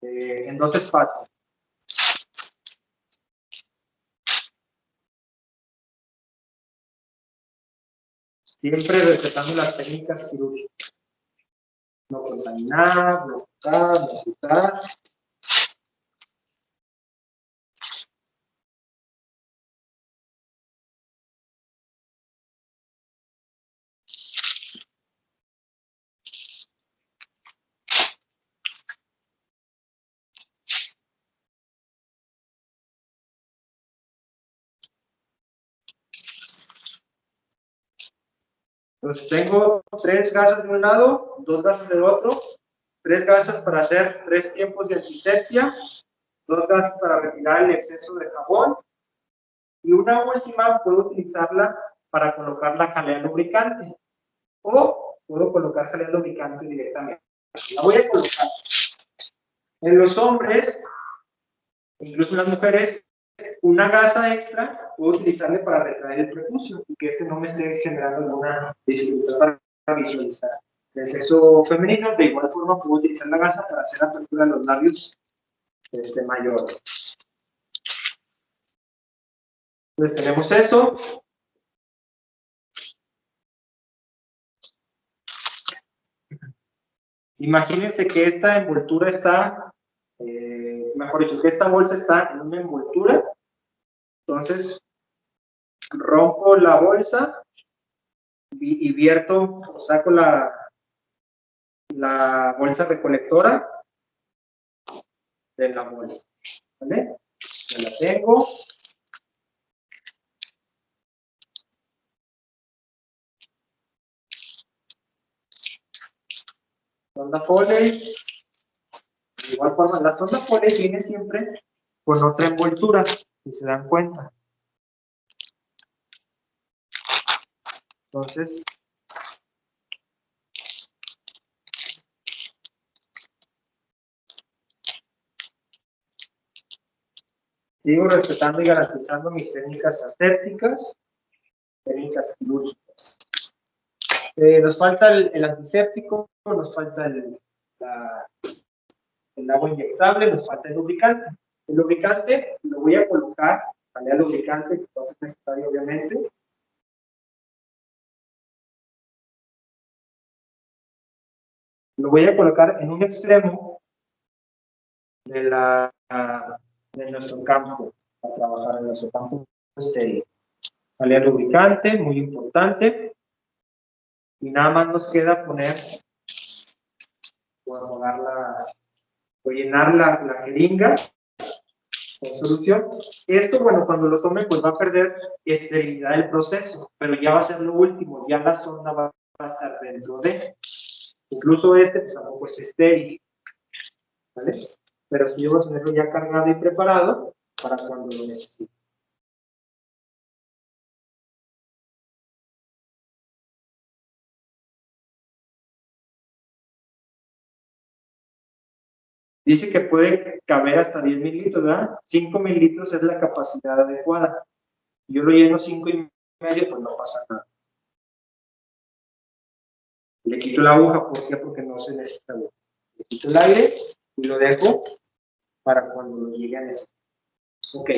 Speaker 1: en dos espacios. Siempre respetando las técnicas quirúrgicas. No contaminar, no tocar, no asustar. Entonces tengo 3 gasas de un lado, 2 gasas del otro, 3 gasas para hacer 3 tiempos de antisepsia, 2 gasas para retirar el exceso de jabón y una última puedo utilizarla para colocar la jalea lubricante o puedo colocar jalea lubricante directamente. La voy a colocar. En los hombres, incluso en las mujeres, una gasa extra puedo utilizarle para retraer el prepucio y que este no me esté generando alguna dificultad para visualizar. El sexo femenino, de igual forma, puedo utilizar la gasa para hacer apertura de los labios mayor. Entonces tenemos eso. Imagínense que esta envoltura está, mejor dicho, que esta bolsa está en una envoltura. Entonces, rompo la bolsa y vierto, saco la bolsa recolectora de la bolsa. ¿Vale? Ya la tengo. Sonda Foley. De igual forma, la sonda Foley viene siempre con otra envoltura, si se dan cuenta. Entonces, sigo respetando y garantizando mis técnicas asépticas, técnicas quirúrgicas. Nos falta el antiséptico, nos falta el agua inyectable, nos falta el lubricante. El lubricante lo voy a colocar, calidad lubricante, que va a ser necesario obviamente. Lo voy a colocar en un extremo de nuestro campo, para trabajar en nuestro campo estéril. Calidad lubricante, muy importante. Y nada más nos queda poner, o llenar la jeringa con solución. Esto, bueno, cuando lo tome, pues va a perder esterilidad del proceso, pero ya va a ser lo último, ya la sonda va a estar dentro de. Incluso pues tampoco es estéril, ¿vale? Pero sí yo voy a tenerlo ya cargado y preparado para cuando lo necesite. Dice que puede caber hasta 10 mililitros, ¿verdad? 5 mililitros es la capacidad adecuada. Yo lo lleno 5,5, pues no pasa nada. Le quito la aguja, ¿por qué? Porque no se necesita aguja. Le quito el aire y lo dejo para cuando lo llegue a necesitar. Ok.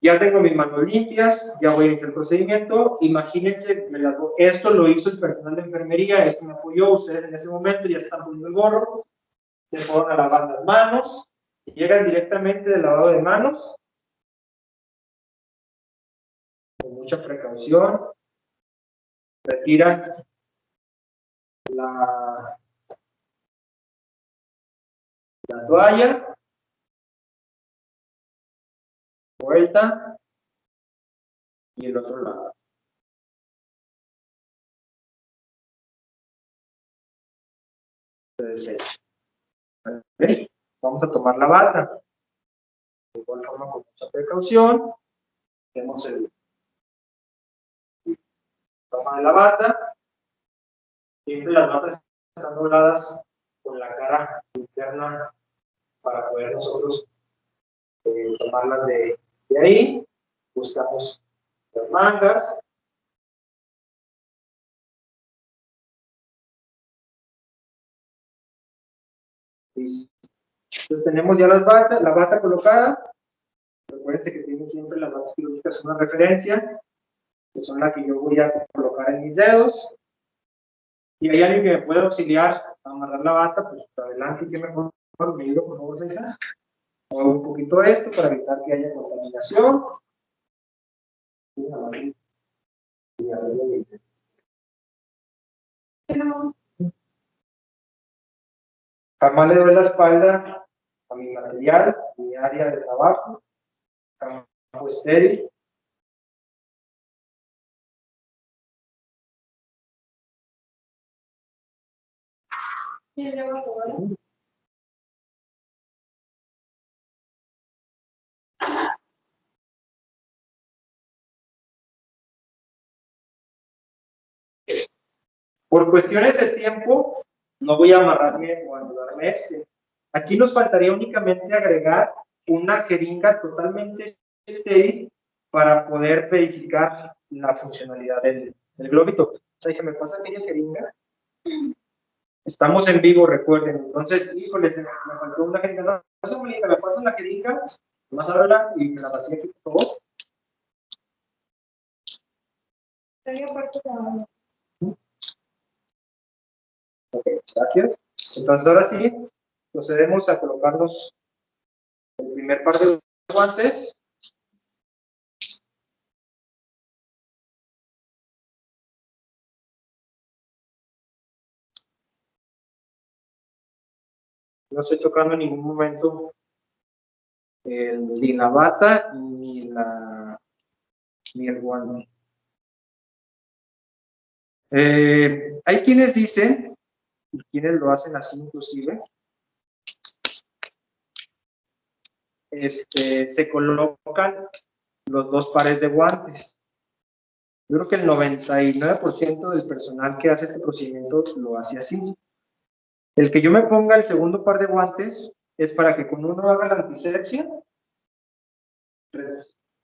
Speaker 1: Ya tengo mis manos limpias, ya voy a iniciar el procedimiento. Imagínense, esto lo hizo el personal de enfermería, esto me apoyó, ustedes en ese momento ya están poniendo el gorro, se fueron a lavar las manos, y llegan directamente del lavado de manos, con mucha precaución, retiran la toalla, vuelta, y el otro lado. Entonces, ¿okay? Vamos a tomar la bata. De igual forma, con mucha precaución, hacemos el toma de la bata. Siempre las batas están dobladas con la cara interna para poder nosotros tomarlas de ahí. Buscamos las mangas. Listo. Entonces tenemos ya la bata colocada. Recuerden que tienen siempre las batas quirúrgicas una referencia, que son las que yo voy a colocar en mis dedos. Si hay alguien que me pueda auxiliar a amarrar la bata, pues adelante, que mejor me ayudo, por favor, señora. Muevo un poquito esto para evitar que haya contaminación. Jamás le doy la espalda a mi material, mi área de trabajo, campo estéril. Por cuestiones de tiempo, no voy a amarrarme o anudarme este. Aquí nos faltaría únicamente agregar una jeringa totalmente estéril para poder verificar la funcionalidad del globito. O sea, que me pasa aquella jeringa. Estamos en vivo, recuerden. Entonces, híjole, me faltó una jeringa. No se molesta, me pasan la jeringa, más ahora y me la vacía aquí todo. Ok, gracias. Entonces, ahora sí, procedemos a colocarnos el primer par de guantes. No estoy tocando en ningún momento ni la bata ni el guante. Hay quienes dicen, y quienes lo hacen así inclusive, se colocan los dos pares de guantes. Yo creo que el 99% del personal que hace este procedimiento lo hace así. El que yo me ponga el segundo par de guantes es para que con uno haga la antisepsia,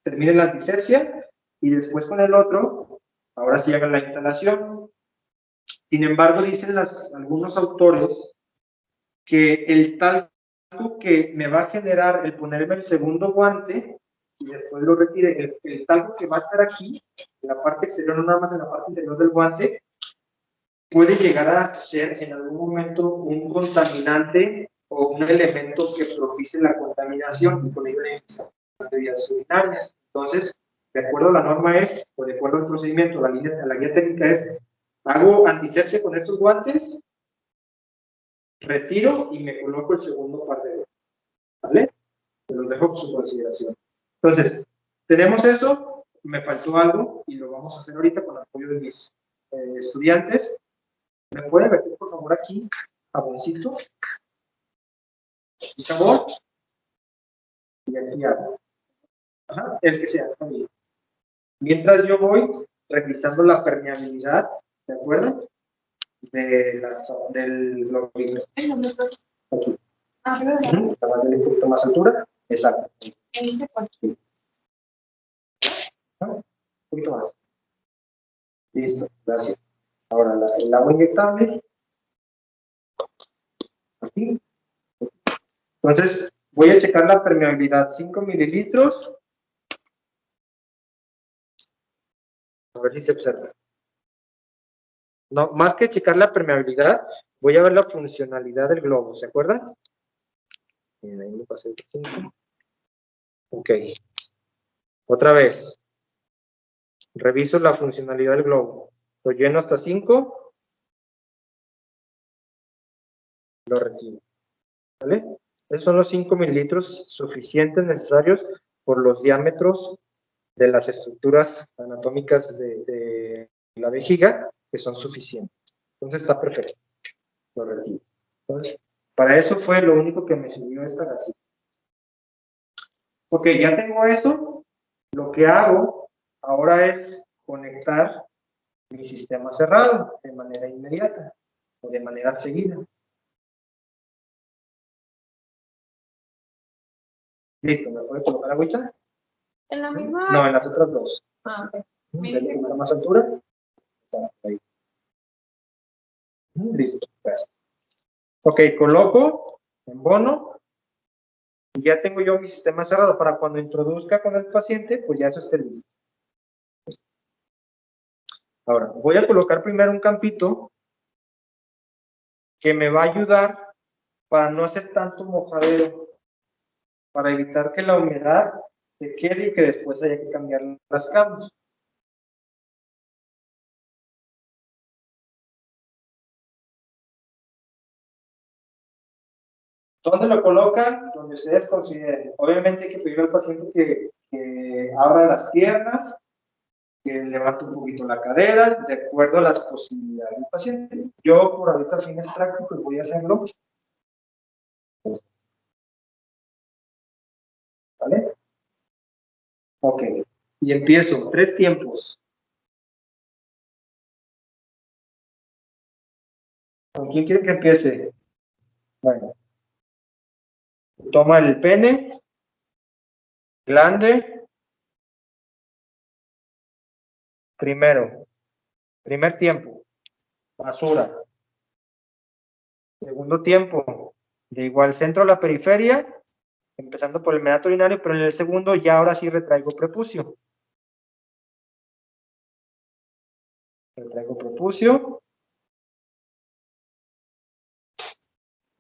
Speaker 1: termine la antisepsia, y después con el otro, ahora sí haga la instalación. Sin embargo, dicen algunos autores que el talco que me va a generar el ponerme el segundo guante y después lo retire, el talco que va a estar aquí, en la parte exterior, no nada más en la parte interior del guante, puede llegar a ser en algún momento un contaminante o un elemento que propicie la contaminación y con ello la infección de vías urinarias. Entonces, de acuerdo a la norma o de acuerdo al procedimiento, la guía técnica es, hago antisepsia con estos guantes, retiro y me coloco el segundo par de guantes, ¿vale? Te los dejo con su consideración. Entonces, tenemos eso, me faltó algo y lo vamos a hacer ahorita con el apoyo de mis estudiantes. ¿Me puede vertir, por favor, aquí, jaboncito? Y jabón. Y aquí agua. Ajá, el que sea, está bien. Mientras yo voy revisando la permeabilidad, ¿de acuerdo? Del globito. Aquí. Para darle un poquito más altura. Exacto. Sí. Un poquito más. Listo, gracias. Ahora el agua inyectable. Aquí. Entonces, voy a checar la permeabilidad. 5 mililitros. A ver si se observa. No, más que checar la permeabilidad, voy a ver la funcionalidad del globo, ¿se acuerdan? Bien, ahí me pasé el 5. Ok. Otra vez. Reviso la funcionalidad del globo. Lo lleno hasta 5. Lo retiro. ¿Vale? Esos son los 5 mililitros suficientes necesarios por los diámetros de las estructuras anatómicas de la vejiga, que son suficientes. Entonces está perfecto. Lo retiro. Entonces, para eso fue lo único que me sirvió esta gasita. Ok, ya tengo eso. Lo que hago ahora es conectar mi sistema cerrado de manera inmediata o de manera seguida. Listo, ¿me puede colocar agüita?
Speaker 2: ¿En la misma?
Speaker 1: No, en las otras dos.
Speaker 2: Ah, ok.
Speaker 1: Dale un poquito más altura. Ahí. Listo, gracias. Ok, coloco en bono y ya tengo yo mi sistema cerrado para cuando introduzca con el paciente, pues ya eso esté listo. Ahora, voy a colocar primero un campito que me va a ayudar para no hacer tanto mojadero, para evitar que la humedad se quede y que después haya que cambiar las camas. ¿Dónde lo colocan? Donde ustedes consideren. Obviamente hay que pedir al paciente que abra las piernas, que levante un poquito la cadera, de acuerdo a las posibilidades del paciente. Yo, por ahorita, fines prácticos, voy a hacerlo. ¿Vale? Ok. Y empiezo. 3 tiempos. ¿Con quién quiere que empiece? Bueno. Toma el pene, glande, primero. Primer tiempo. Basura. Segundo tiempo. De igual centro a la periferia, empezando por el meato urinario, pero en el segundo ya ahora sí retraigo prepucio. Retraigo prepucio.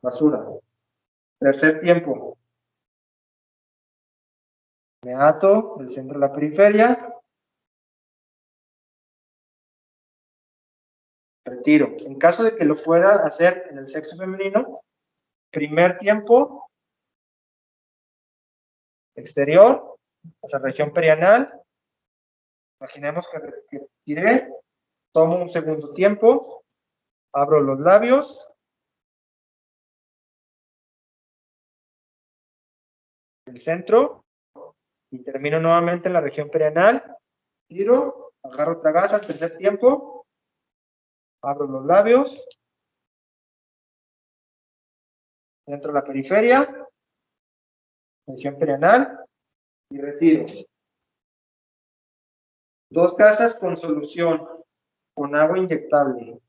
Speaker 1: Basura. Tercer tiempo. Meato, el centro de la periferia. Retiro. En caso de que lo pueda hacer en el sexo femenino, primer tiempo, exterior, hacia región perianal. Imaginemos que tiré, tomo un segundo tiempo, abro los labios, el centro y termino nuevamente en la región perianal. Tiro, agarro otra gasa al tercer tiempo, abro los labios, entro a la periferia, región perianal y retiro. 2 gasas con solución, con agua inyectable.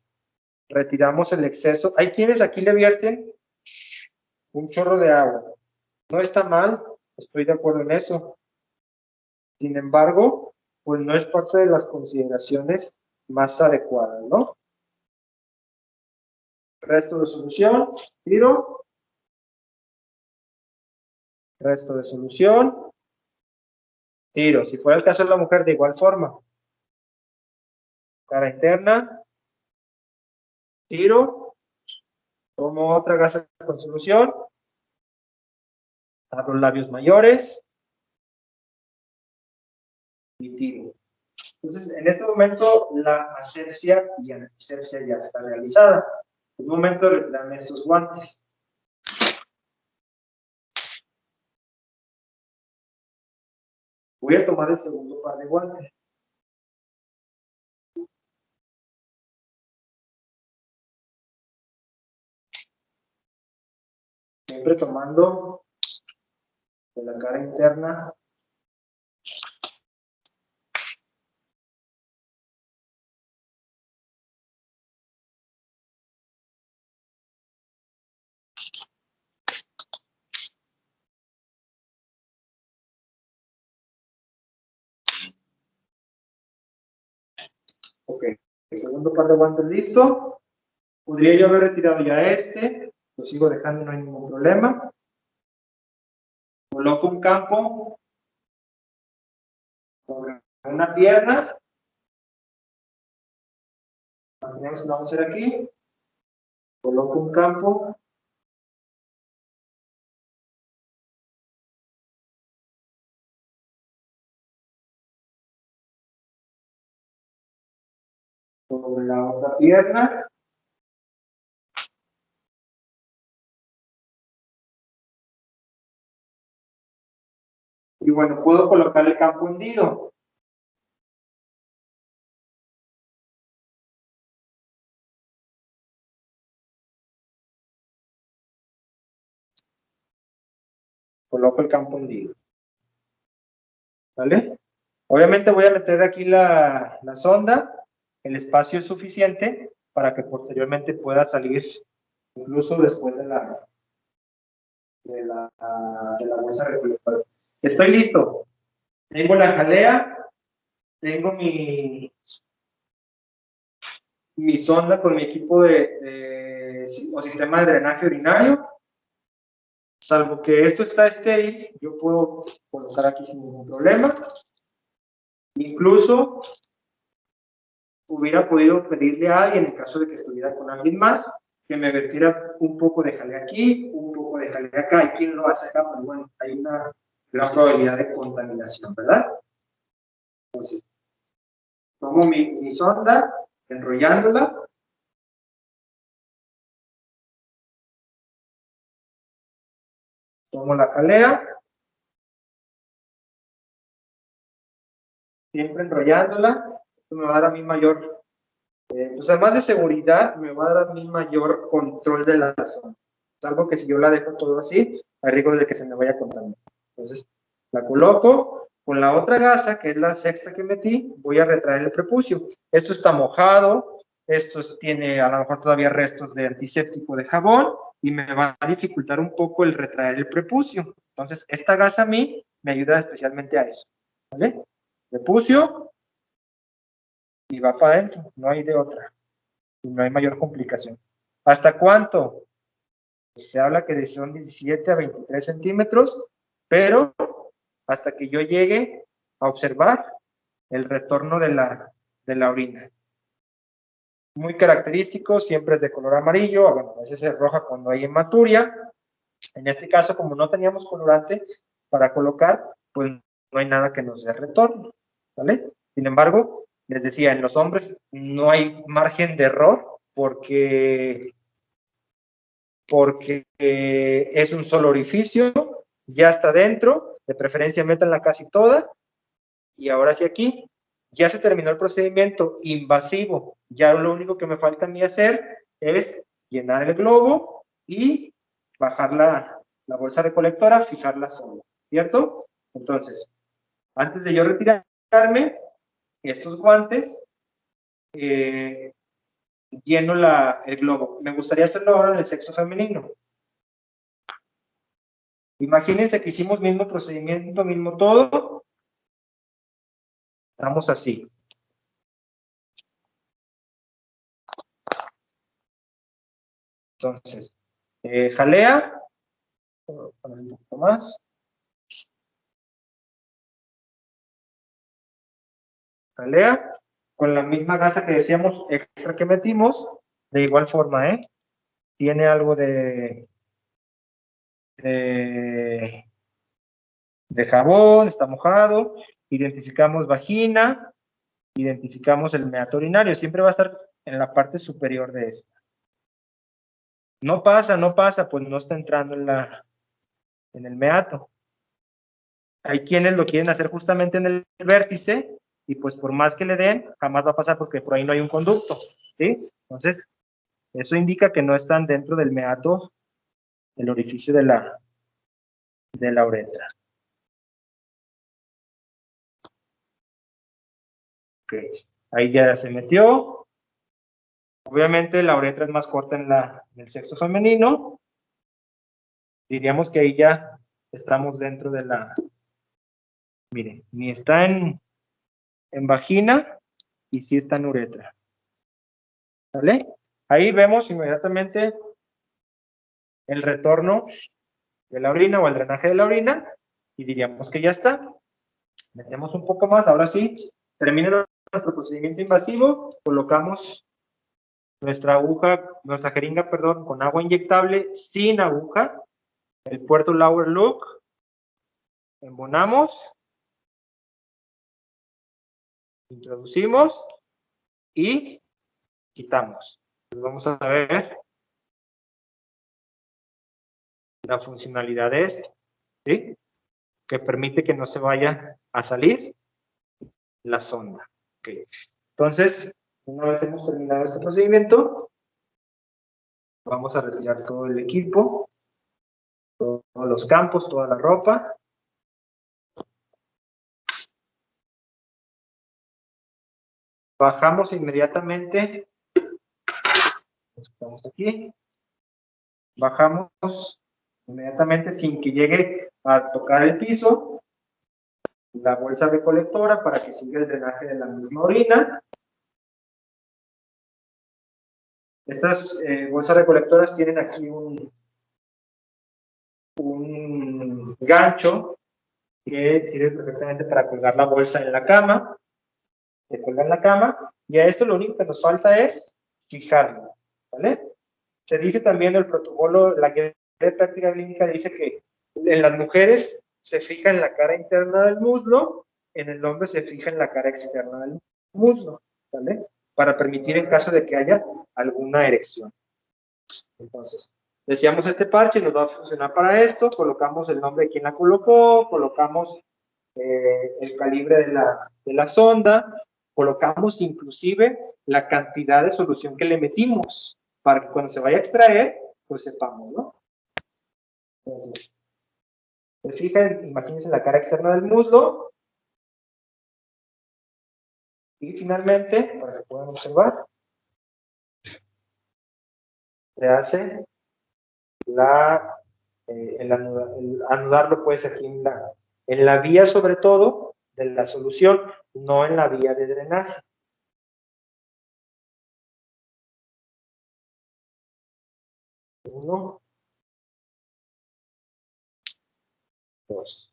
Speaker 1: Retiramos el exceso. Hay quienes aquí le vierten un chorro de agua. No está mal, estoy de acuerdo en eso. Sin embargo, pues no es parte de las consideraciones más adecuadas, ¿no? Resto de solución, tiro. Resto de solución, tiro. Si fuera el caso de la mujer, de igual forma. Cara interna, tiro. Tomo otra gasa con solución. Abro labios mayores. Y tiro. Entonces, en este momento, la asepsia y antisepsia ya está realizada. Es momento de retirarme estos guantes. Voy a tomar el segundo par de guantes. Siempre tomando de la cara interna. Ok, el segundo par de guantes listo. Podría yo haber retirado ya este. Lo sigo dejando, no hay ningún problema. Coloco un campo sobre una pierna. Imaginemos que vamos a hacer aquí. Coloco un campo. Sobre la otra pierna. Y bueno, puedo colocar el campo hundido. Coloco el campo hundido. ¿Vale? Obviamente voy a meter aquí la sonda. El espacio es suficiente para que posteriormente pueda salir incluso después de la bolsa recolectora. Estoy listo. Tengo la jalea, tengo mi sonda con mi equipo o sistema de drenaje urinario. Salvo que esto está estéril, yo puedo colocar aquí sin ningún problema. Incluso hubiera podido pedirle a alguien, en caso de que estuviera con alguien más, que me vertiera un poco de jalea aquí, un poco de jalea acá. ¿Y quién lo hace acá? Pero bueno, hay una gran probabilidad de contaminación, ¿verdad? Entonces, tomo mi sonda, enrollándola. Tomo la jalea. Siempre enrollándola. Esto me va a dar a mí mayor, pues además de seguridad, me va a dar a mí mayor control de la zona. Salvo que si yo la dejo todo así, hay riesgo de que se me vaya a contaminar. Entonces, la coloco con la otra gasa, que es la sexta que metí, voy a retraer el prepucio. Esto está mojado, esto tiene a lo mejor todavía restos de antiséptico de jabón, y me va a dificultar un poco el retraer el prepucio. Entonces, esta gasa a mí me ayuda especialmente a eso. ¿Vale? Prepucio, y va para adentro, no hay de otra. Y no hay mayor complicación. ¿Hasta cuánto? Pues se habla que son 17 a 23 centímetros, pero hasta que yo llegue a observar el retorno de la orina. Muy característico, siempre es de color amarillo, bueno, a veces es roja cuando hay hematuria. En este caso, como no teníamos colorante para colocar, pues no hay nada que nos dé retorno, ¿vale? Sin embargo, les decía, en los hombres no hay margen de error porque es un solo orificio ya está dentro, de preferencia métanla casi toda, y ahora sí aquí, ya se terminó el procedimiento invasivo, ya lo único que me falta a mí hacer es llenar el globo y bajar la bolsa recolectora, fijarla sola, ¿cierto? Entonces, antes de yo retirarme, estos guantes, lleno el globo. Me gustaría hacerlo ahora en el sexo femenino. Imagínense que hicimos mismo procedimiento, mismo todo. Estamos así. Entonces, jalea. Un poquito más. Jalea. Con la misma gasa que decíamos extra que metimos. De igual forma, ¿eh? Tiene algo de jabón, está mojado. Identificamos vagina. Identificamos el meato urinario. Siempre va a estar en la parte superior de esta. No pasa, pues no está entrando en el meato. Hay quienes lo quieren hacer justamente en el vértice y pues por más que le den, jamás va a pasar porque por ahí no hay un conducto, ¿sí? Entonces, eso indica que no están dentro del meato, el orificio de la uretra. Okay. Ahí ya se metió. Obviamente la uretra es más corta en el sexo femenino. Diríamos que ahí ya estamos dentro de miren, ni está en vagina y sí está en uretra. ¿Vale? Ahí vemos inmediatamente el retorno de la orina o el drenaje de la orina y diríamos que ya está. Metemos un poco más, ahora sí, termina nuestro procedimiento invasivo, colocamos nuestra jeringa, perdón, con agua inyectable sin aguja, el puerto Lower Loop, embonamos, introducimos y quitamos. Entonces vamos a ver la funcionalidad de esto, ¿sí? Que permite que no se vaya a salir la sonda. Okay. Entonces, una vez hemos terminado este procedimiento, vamos a retirar todo el equipo, todos los campos, toda la ropa. Bajamos inmediatamente, estamos aquí, bajamos inmediatamente sin que llegue a tocar el piso, la bolsa recolectora para que siga el drenaje de la misma orina. Estas bolsas recolectoras tienen aquí un gancho que sirve perfectamente para colgar la bolsa en la cama. Se cuelga en la cama y a esto lo único que nos falta es fijarlo, ¿vale? Se dice también el protocolo, la guía de práctica clínica dice que en las mujeres se fija en la cara interna del muslo, en el hombre se fija en la cara externa del muslo, ¿vale? Para permitir en caso de que haya alguna erección. Entonces, decíamos este parche nos va a funcionar para esto, colocamos el nombre de quien la colocó, colocamos el calibre de la sonda, colocamos inclusive la cantidad de solución que le metimos, para que cuando se vaya a extraer, pues sepamos, ¿no? Entonces, se fijan, imagínense la cara externa del muslo, y finalmente, para que puedan observar, se hace el anudarlo pues aquí en la vía sobre todo de la solución, no en la vía de drenaje. Uno, dos.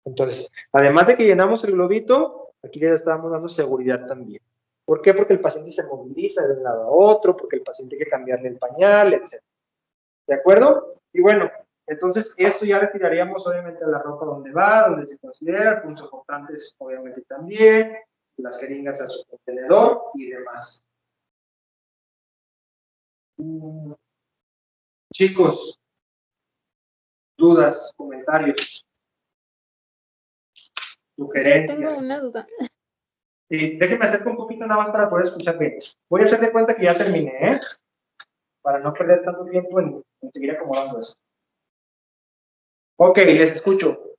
Speaker 1: Entonces, además de que llenamos el globito, aquí ya estábamos dando seguridad también. ¿Por qué? Porque el paciente se moviliza de un lado a otro, porque el paciente hay que cambiarle el pañal, etc. ¿De acuerdo? Y bueno, entonces esto ya retiraríamos obviamente la ropa donde va, donde se considera, puntos importantes obviamente también, las jeringas a su contenedor y demás. Chicos, dudas, comentarios,
Speaker 2: Yo
Speaker 1: sugerencias.
Speaker 2: tengo una duda.
Speaker 1: Sí, déjenme acercar un poquito nada más para poder escuchar bien. Voy a hacer de cuenta que ya terminé, ¿eh? Para no perder tanto tiempo en seguir acomodando eso. Ok, les escucho.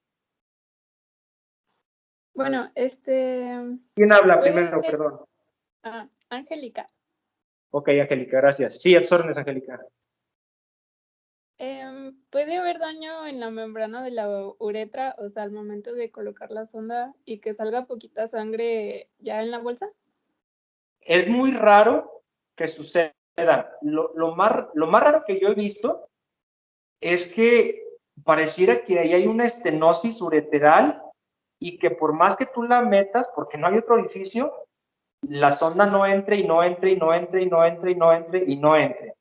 Speaker 2: Bueno,
Speaker 1: ¿Quién habla
Speaker 2: puede
Speaker 1: primero?
Speaker 2: ser,
Speaker 1: Perdón.
Speaker 2: Angélica.
Speaker 1: Ok, Angélica, gracias. Sí, a tus órdenes, Angélica.
Speaker 2: ¿Puede haber daño en la membrana de la uretra, o sea, al momento de colocar la sonda y que salga poquita sangre ya en la bolsa?
Speaker 1: Es muy raro que suceda. Lo más raro que yo he visto es que pareciera que ahí hay una estenosis ureteral y que por más que tú la metas, porque no hay otro orificio, la sonda no entre y no entre y no entre y no entre y no entre y no entre.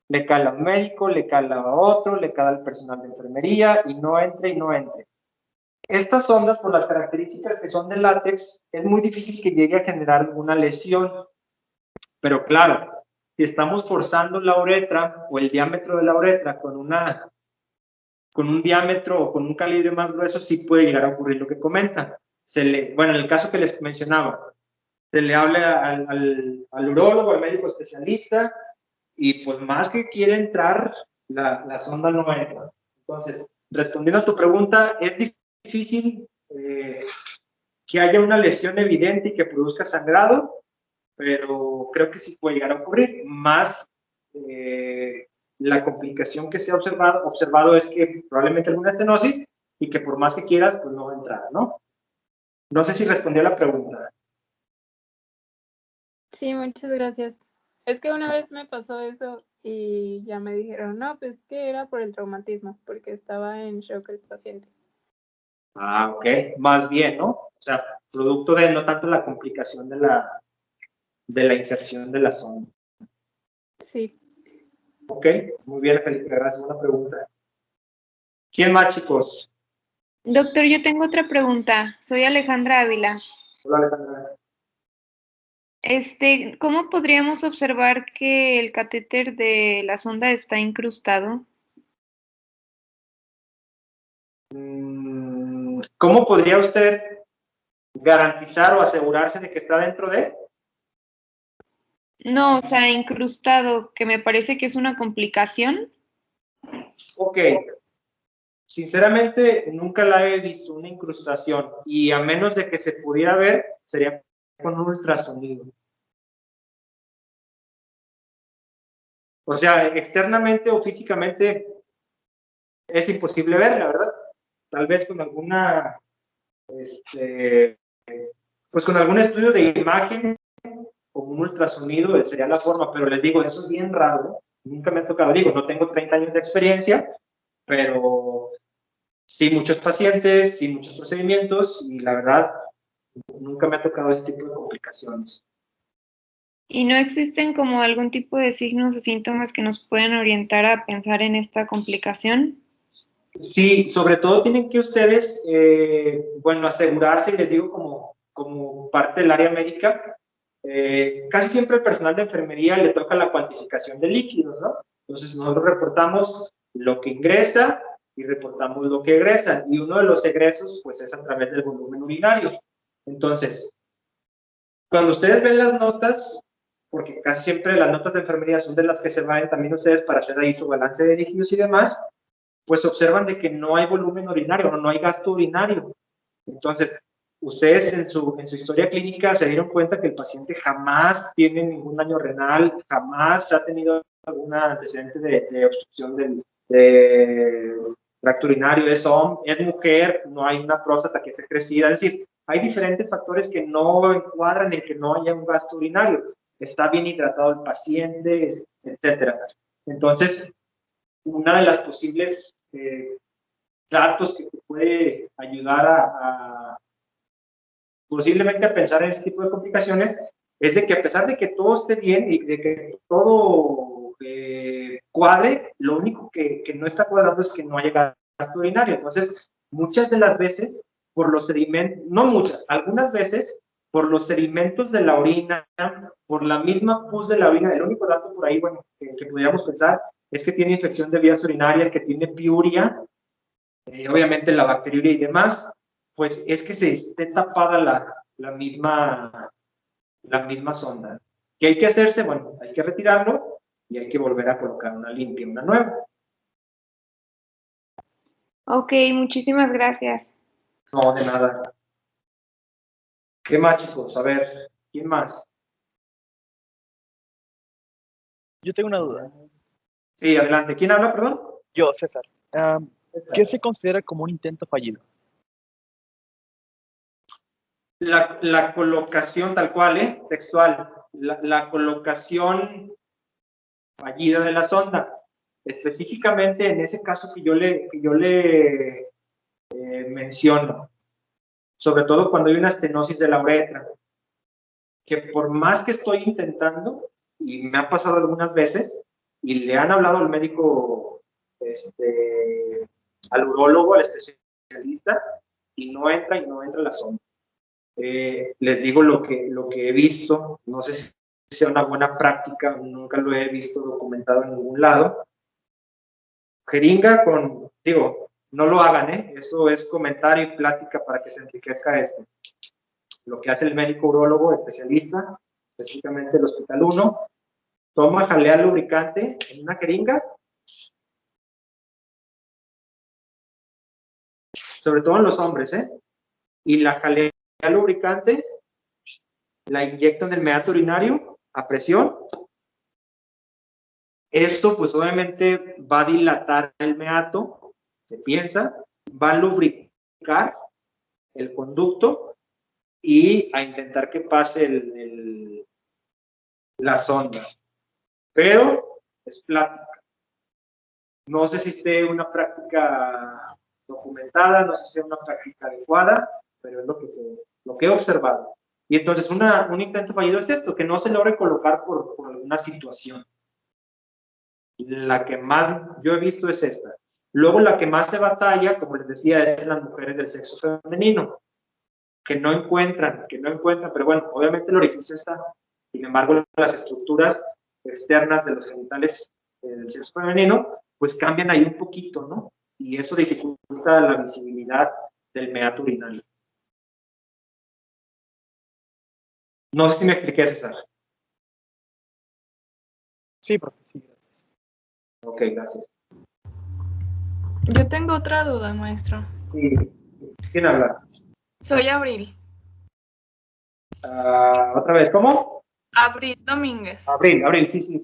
Speaker 1: Le cala a un médico, le cala a otro, le cala al personal de enfermería y no entre y no entre. Estas sondas, por las características que son de látex, es muy difícil que llegue a generar alguna lesión. Pero claro, si estamos forzando la uretra o el diámetro de la uretra con un diámetro o con un calibre más grueso, sí puede llegar a ocurrir lo que comentan. Bueno, en el caso que les mencionaba, se le habla al urólogo, al médico especialista, y pues más que quiere entrar, la sonda no entra. Entonces, respondiendo a tu pregunta, es difícil que haya una lesión evidente y que produzca sangrado, pero creo que sí puede llegar a ocurrir. Más la complicación que se ha observado es que probablemente alguna estenosis y que por más que quieras, pues no va a entrar, ¿no? No sé si respondió a la pregunta.
Speaker 2: Sí, muchas gracias. Es que una vez me pasó eso y ya me dijeron, no, pues que era por el traumatismo, porque estaba en shock el paciente.
Speaker 1: Ah, ok. Más bien, ¿no? O sea, producto de no tanto la complicación de la inserción de la sonda.
Speaker 2: Sí.
Speaker 1: Ok, muy bien, Felipe, gracias. Buena pregunta. ¿Quién más, chicos?
Speaker 3: Doctor, yo tengo otra pregunta. Soy Alejandra Ávila.
Speaker 1: Hola, Alejandra.
Speaker 3: ¿Cómo podríamos observar que el catéter de la sonda está incrustado?
Speaker 1: ¿Cómo podría usted garantizar o asegurarse de que está dentro de?
Speaker 3: No, o sea, incrustado, que me parece que es una complicación.
Speaker 1: Ok, sinceramente nunca la he visto una incrustación y a menos de que se pudiera ver, sería con un ultrasonido. O sea, externamente o físicamente es imposible verla, ¿verdad? Tal vez con pues con algún estudio de imagen o un ultrasonido sería la forma, pero les digo, eso es bien raro, nunca me ha tocado, digo, no tengo 30 años de experiencia, pero sí muchos pacientes, sí muchos procedimientos y la verdad, nunca me ha tocado ese tipo de complicaciones.
Speaker 3: ¿Y no existen como algún tipo de signos o síntomas que nos puedan orientar a pensar en esta complicación?
Speaker 1: Sí, sobre todo tienen que ustedes, bueno, asegurarse, y les digo como parte del área médica, casi siempre el personal de enfermería le toca la cuantificación de líquidos, ¿no? Entonces nosotros reportamos lo que ingresa y reportamos lo que egresa, y uno de los egresos, pues es a través del volumen urinario. Entonces, cuando ustedes ven las notas, porque casi siempre las notas de enfermería son de las que se van también ustedes para hacer ahí su balance de líquidos y demás, pues observan de que no hay volumen urinario, no hay gasto urinario. Entonces, ustedes en su historia clínica se dieron cuenta que el paciente jamás tiene ningún daño renal, jamás ha tenido algún antecedente de obstrucción de tracto urinario, es mujer, no hay una próstata que esté crecida, es decir, hay diferentes factores que no encuadran en que no haya un gasto urinario. Está bien hidratado el paciente, etcétera. Entonces, una de las posibles datos que te puede ayudar posiblemente a pensar en este tipo de complicaciones es de que a pesar de que todo esté bien y de que todo cuadre, lo único que no está cuadrando es que no haya gasto urinario. Entonces, muchas de las veces, por los sedimentos, no muchas, algunas veces, por los sedimentos de la orina, por la misma pus de la orina, el único dato por ahí, bueno, que pudiéramos pensar es que tiene infección de vías urinarias, que tiene piuria, obviamente la bacteriuria y demás, pues es que se esté tapada la misma sonda. ¿Qué hay que hacerse? Bueno, hay que retirarlo y hay que volver a colocar una limpia, una nueva.
Speaker 3: Ok, muchísimas gracias.
Speaker 1: No, de nada. ¿Qué más, chicos? A ver, ¿quién más?
Speaker 4: Yo tengo una duda.
Speaker 1: Sí, adelante. ¿Quién habla, perdón?
Speaker 4: Yo, César. ¿Qué se considera como un intento fallido?
Speaker 1: La colocación tal cual, textual. La colocación fallida de la sonda. Específicamente en ese caso que yo le menciono, sobre todo cuando hay una estenosis de la uretra, que por más que estoy intentando, y me ha pasado algunas veces, y le han hablado al médico, al urólogo, al especialista, y no entra la sonda. Les digo lo que he visto, no sé si sea una buena práctica, nunca lo he visto documentado en ningún lado. Jeringa digo, no lo hagan, eso es comentario y plática para que se enriquezca esto. Lo que hace el médico urólogo especialista, específicamente el Hospital 1, toma, jalea lubricante en una jeringa, sobre todo en los hombres, y la jalea lubricante la inyecta en el meato urinario a presión. Esto, pues obviamente, va a dilatar el meato, se piensa, va a lubricar el conducto y a intentar que pase la sonda. Pero es plática. No sé si esté una práctica documentada, no sé si sea una práctica adecuada, pero es lo que he observado. Y entonces un intento fallido es esto, que no se logre colocar por alguna situación. La que más yo he visto es esta. Luego la que más se batalla, como les decía, es en las mujeres del sexo femenino, que no encuentran, pero bueno, obviamente el orificio está. Sin embargo, las estructuras externas de los genitales del sexo femenino, pues cambian ahí un poquito, ¿no? Y eso dificulta la visibilidad del meato urinario. No sé si me expliqué, César.
Speaker 4: Sí, profe, sí, gracias.
Speaker 1: Ok, gracias.
Speaker 2: Yo tengo otra duda, maestro.
Speaker 1: Sí. ¿Quién habla?
Speaker 2: Soy Abril.
Speaker 1: Otra vez, ¿cómo?
Speaker 2: Abril Domínguez.
Speaker 1: Abril, sí.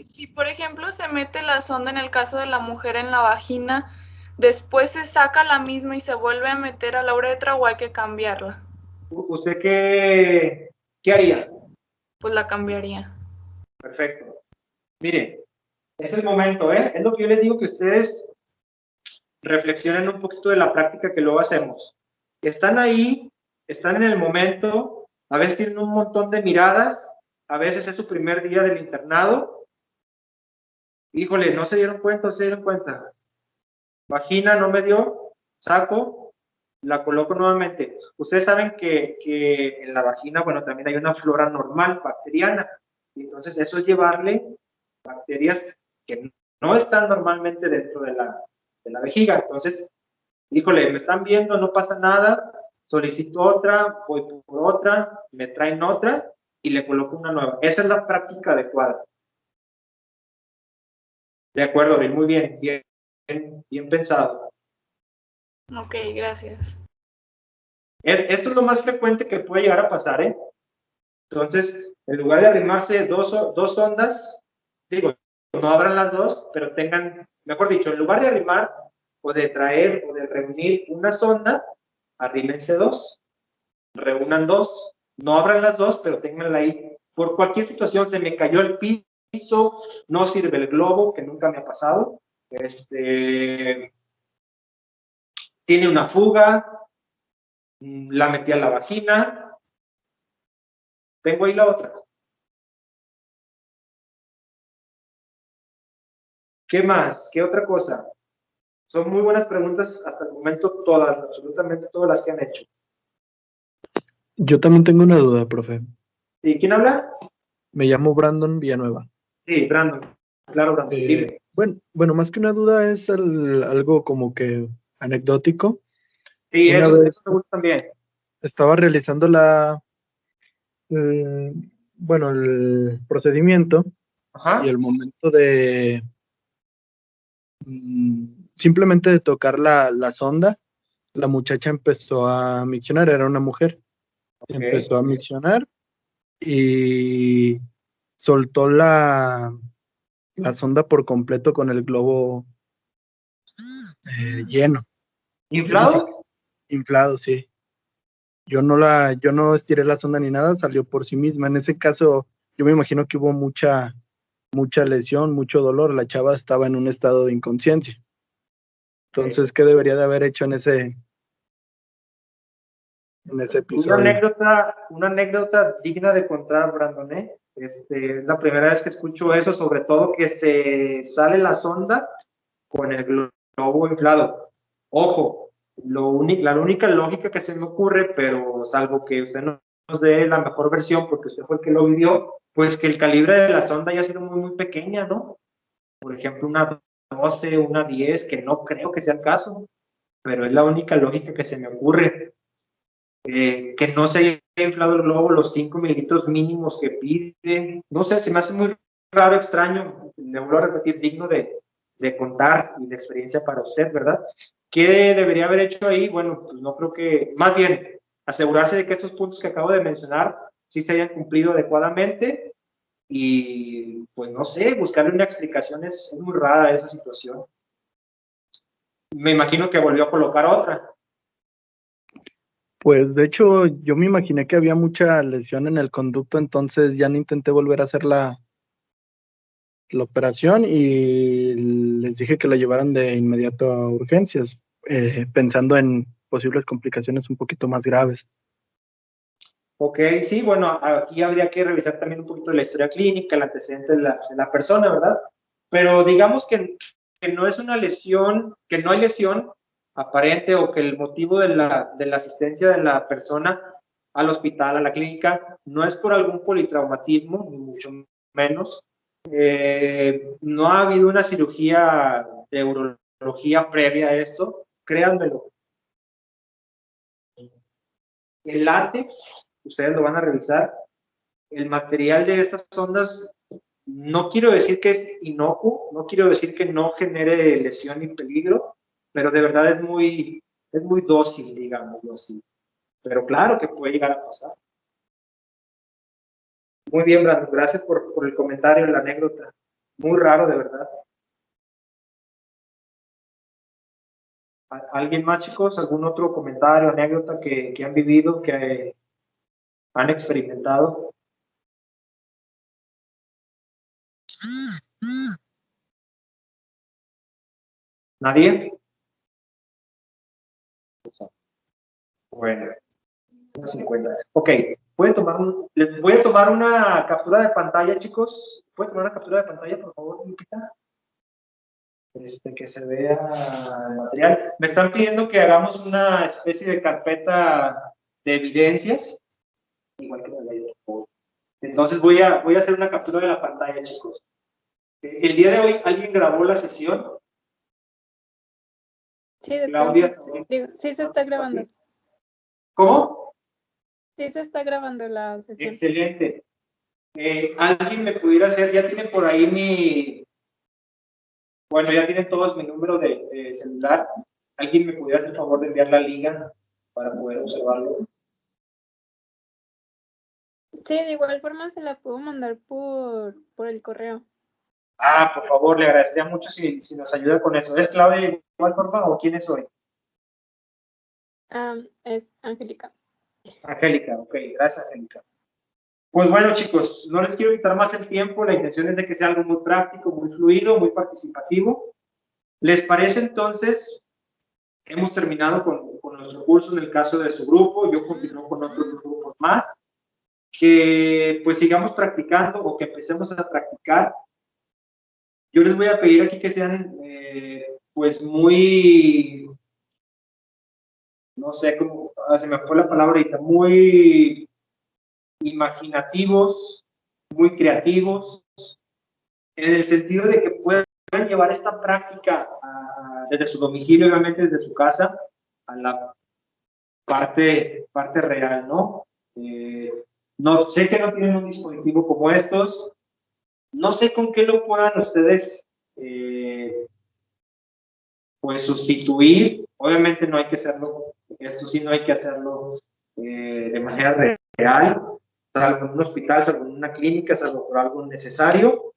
Speaker 2: Si, por ejemplo, se mete la sonda en el caso de la mujer en la vagina, después se saca la misma y se vuelve a meter a la uretra o hay que cambiarla.
Speaker 1: ¿Usted qué haría?
Speaker 2: Pues la cambiaría.
Speaker 1: Perfecto. Mire, es el momento, Es lo que yo les digo, que ustedes reflexionen un poquito de la práctica que luego hacemos. Están ahí, están en el momento, a veces tienen un montón de miradas, a veces es su primer día del internado. Híjole, no se dieron cuenta. Vagina no me dio, saco, la coloco nuevamente. Ustedes saben que en la vagina, bueno, también hay una flora normal, bacteriana. Y entonces eso es llevarle bacterias que no están normalmente dentro de la vejiga. Entonces, híjole, me están viendo, no pasa nada, solicito otra, voy por otra, me traen otra y le coloco una nueva. Esa es la práctica adecuada. De acuerdo, Abril, muy bien, bien pensado.
Speaker 2: Ok, gracias.
Speaker 1: Esto es lo más frecuente que puede llegar a pasar, Entonces, en lugar de arrimarse dos ondas, digo, no abran las dos, pero tengan, mejor dicho, en lugar de arrimar o de traer o de reunir una sonda, arrímense dos, reúnan dos, no abran las dos, pero ténganla ahí. Por cualquier situación, se me cayó el piso, no sirve el globo, que nunca me ha pasado, tiene una fuga, la metí a la vagina, tengo ahí la otra. ¿Qué más? ¿Qué otra cosa? Son muy buenas preguntas hasta el momento, todas, absolutamente todas las que han hecho.
Speaker 5: Yo también tengo una duda, profe.
Speaker 1: ¿Y quién habla?
Speaker 5: Me llamo Brandon Villanueva.
Speaker 1: Sí, Brandon. Claro, Brandon. Dime.
Speaker 5: Bueno, más que una duda es algo como que anecdótico.
Speaker 1: Sí,
Speaker 5: Una
Speaker 1: eso
Speaker 5: vez
Speaker 1: me gusta también.
Speaker 5: estaba realizando bueno, el procedimiento y
Speaker 1: Ajá.
Speaker 5: el momento de simplemente de tocar la sonda, la muchacha empezó a miccionar, era una mujer,
Speaker 1: Ok.
Speaker 5: empezó a miccionar y soltó la sonda por completo con el globo lleno. Yo ni siquiera
Speaker 1: ¿Inflado?
Speaker 5: inflado, sí. Yo no estiré la sonda ni nada, salió por sí misma. En ese caso, yo me imagino que hubo mucha lesión, mucho dolor. La chava estaba en un estado de inconsciencia. Entonces, ¿qué debería de haber hecho en ese episodio?
Speaker 1: Una anécdota digna de contar, Brandon, ¿eh? Es la primera vez que escucho eso, sobre todo que se sale la sonda con el globo inflado. Ojo, la única lógica que se me ocurre, pero salvo que usted no nos dé la mejor versión, porque usted fue el que lo vivió, pues que el calibre de la sonda haya sido muy, muy pequeña, ¿no? Por ejemplo, una 12, una 10, que no creo que sea el caso, pero es la única lógica que se me ocurre. Que no se haya inflado el globo los 5 mililitros mínimos que pide. No sé, se me hace muy raro, extraño, le vuelvo a repetir, digno de contar y de experiencia para usted, ¿verdad? ¿Qué debería haber hecho ahí? Bueno, pues no creo que, más bien, asegurarse de que estos puntos que acabo de mencionar sí se hayan cumplido adecuadamente y, pues no sé, buscarle una explicación es muy rara esa situación. Me imagino que volvió a colocar otra.
Speaker 5: Pues de hecho, yo me imaginé que había mucha lesión en el conducto, entonces ya no intenté volver a hacer la operación y les dije que la llevaran de inmediato a urgencias, pensando en posibles complicaciones un poquito más graves.
Speaker 1: Ok, sí, bueno, aquí habría que revisar también un poquito la historia clínica, el antecedente de la persona, ¿verdad? Pero digamos que no es una lesión, que no hay lesión aparente o que el motivo de la asistencia de la persona al hospital, a la clínica, no es por algún politraumatismo, ni mucho menos. No ha habido una cirugía de urología previa a esto, créanmelo. El látex, ustedes lo van a revisar, el material de estas ondas, no quiero decir que es inocuo, no quiero decir que no genere lesión ni peligro, pero de verdad es muy dócil, digámoslo así. Pero claro que puede llegar a pasar. Muy bien, Brandon, gracias por el comentario, la anécdota. Muy raro, de verdad. ¿Alguien más, chicos? ¿Algún otro comentario, anécdota que han vivido, que han experimentado? ¿Nadie? Bueno, 50. Ok, les voy a tomar una captura de pantalla, chicos. ¿Pueden tomar una captura de pantalla, por favor, Lupita? Que se vea el material. Me están pidiendo que hagamos una especie de carpeta de evidencias, igual que la ley. Entonces voy a hacer una captura de la pantalla, chicos. El día de hoy, ¿alguien grabó la sesión?
Speaker 6: Sí, doctor,
Speaker 1: Claudia.
Speaker 6: sí se está grabando.
Speaker 1: ¿Cómo?
Speaker 6: Sí se está grabando la sesión.
Speaker 1: Excelente. ¿Alguien me pudiera hacer? Ya tienen por ahí bueno, ya tienen todos mi número de celular. ¿Alguien me pudiera hacer el favor de enviar la liga para poder observarlo?
Speaker 6: Sí, de igual forma se la puedo mandar por el correo.
Speaker 1: Ah, por favor, le agradecería mucho si nos ayuda con eso. ¿Es Claudia de igual forma o quién es hoy?
Speaker 6: Es Angélica.
Speaker 1: Angélica, ok, gracias, Angélica. Pues bueno, chicos, no les quiero quitar más el tiempo. La intención es de que sea algo muy práctico, muy fluido, muy participativo. ¿Les parece entonces? Hemos terminado con nuestro curso en el caso de su grupo. Yo continúo con otros grupos más. Que pues sigamos practicando o que empecemos a practicar. Yo les voy a pedir aquí que sean pues muy, no sé cómo, se me fue la palabra ahorita, muy imaginativos, muy creativos, en el sentido de que puedan puedan llevar esta práctica desde su domicilio, obviamente desde su casa, a la parte real, ¿no? No sé que no tienen un dispositivo como estos, no sé con qué lo puedan ustedes pues sustituir. Obviamente no hay que hacerlo, esto sí no hay que hacerlo de manera real, salvo en un hospital, salvo en una clínica, salvo por algo necesario.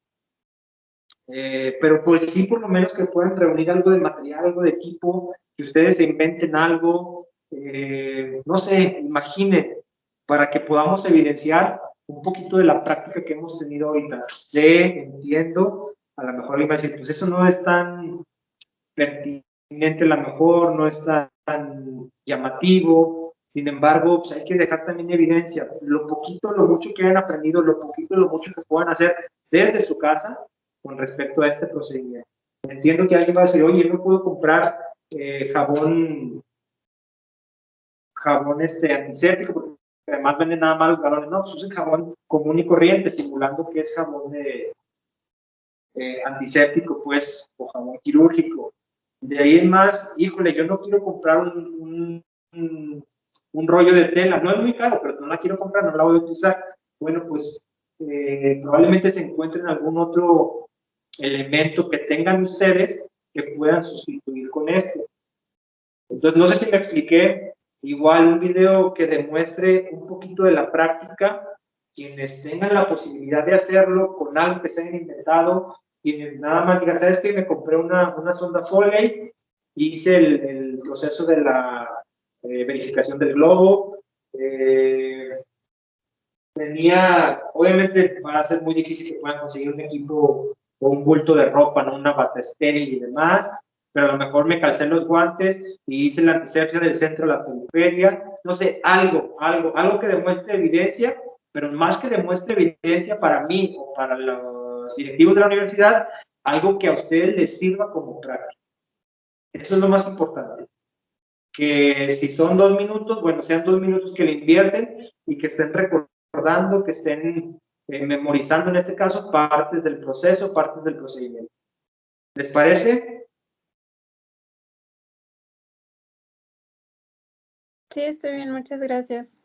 Speaker 1: Pero pues sí, por lo menos que puedan reunir algo de material, algo de equipo, que ustedes se inventen algo, no sé, imaginen, para que podamos evidenciar un poquito de la práctica que hemos tenido ahorita. Sé, entiendo, a lo mejor iba a decir, pues eso no es tan pertinente, a lo mejor no es tan llamativo, sin embargo, pues hay que dejar también evidencia, lo poquito, lo mucho que hayan aprendido, lo poquito, lo mucho que puedan hacer desde su casa, con respecto a este procedimiento. Entiendo que alguien va a decir, oye, no puedo comprar jabón antiséptico, porque además venden nada más los galones. No, pues usen jabón común y corriente, simulando que es jabón antiséptico, pues, o jabón quirúrgico. De ahí en más, híjole, yo no quiero comprar un rollo de tela, no es muy caro, pero no la quiero comprar, no la voy a utilizar. Bueno, pues probablemente se encuentren algún otro elemento que tengan ustedes que puedan sustituir con este. Entonces, no sé si me expliqué, igual un video que demuestre un poquito de la práctica, quienes tengan la posibilidad de hacerlo con algo que se hayan inventado, quienes nada más digan, ¿sabes qué? Me compré una sonda Foley y hice el proceso de la verificación del globo. Obviamente va a ser muy difícil que puedan conseguir un equipo o un bulto de ropa, ¿no? Una bata estéril y demás, pero a lo mejor me calcé los guantes y hice la antisepsia del centro de la periferia, no sé, algo que demuestre evidencia, pero más que demuestre evidencia para mí o para los directivos de la universidad, algo que a ustedes les sirva como práctica. Eso es lo más importante. Que si son 2 minutos, bueno, sean 2 minutos que le invierten y que estén recordando, que estén memorizando en este caso partes del proceso, partes del procedimiento. ¿Les parece?
Speaker 6: Sí, estoy bien, muchas gracias.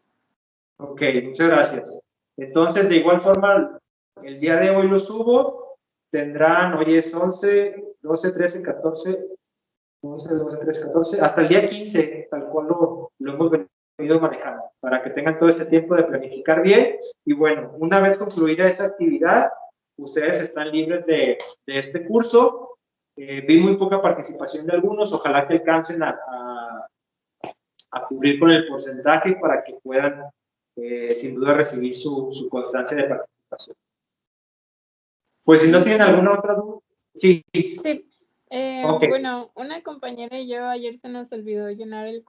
Speaker 1: Ok, muchas gracias. Entonces, de igual forma, el día de hoy lo subo, tendrán, hoy es 11, 12, 13, 14, 11, 12, 13, 14, hasta el día 15, tal cual lo hemos venido manejando, para que tengan todo este tiempo de planificar bien. Y bueno, una vez concluida esta actividad, ustedes están libres de este curso. Vi muy poca participación de algunos, ojalá que alcancen a cubrir con el porcentaje para que puedan, sin duda, recibir su constancia de participación. Pues si no tienen alguna otra duda, sí.
Speaker 6: Sí,
Speaker 1: Okay.
Speaker 6: Bueno, una compañera y yo ayer se nos olvidó llenar el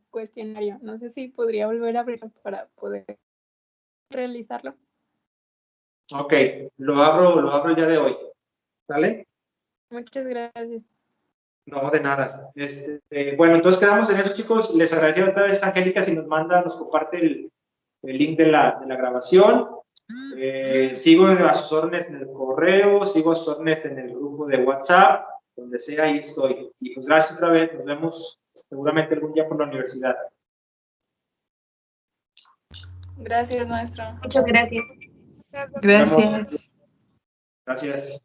Speaker 6: cuestionario. No sé si podría volver a abrirlo para poder realizarlo.
Speaker 1: Ok, lo abro el día de hoy. ¿Sale?
Speaker 6: Muchas gracias.
Speaker 1: No, de nada. Bueno, entonces quedamos en eso, chicos. Les agradezco otra vez, Angélica, si nos comparte el link de la grabación. Sigo a sus órdenes en el correo, sigo a sus órdenes en el grupo de WhatsApp, donde sea, ahí estoy. Y pues gracias otra vez, nos vemos seguramente algún día por la universidad.
Speaker 2: Gracias, maestro.
Speaker 7: Muchas gracias.
Speaker 1: Nos vemos.
Speaker 8: Gracias.
Speaker 1: Gracias.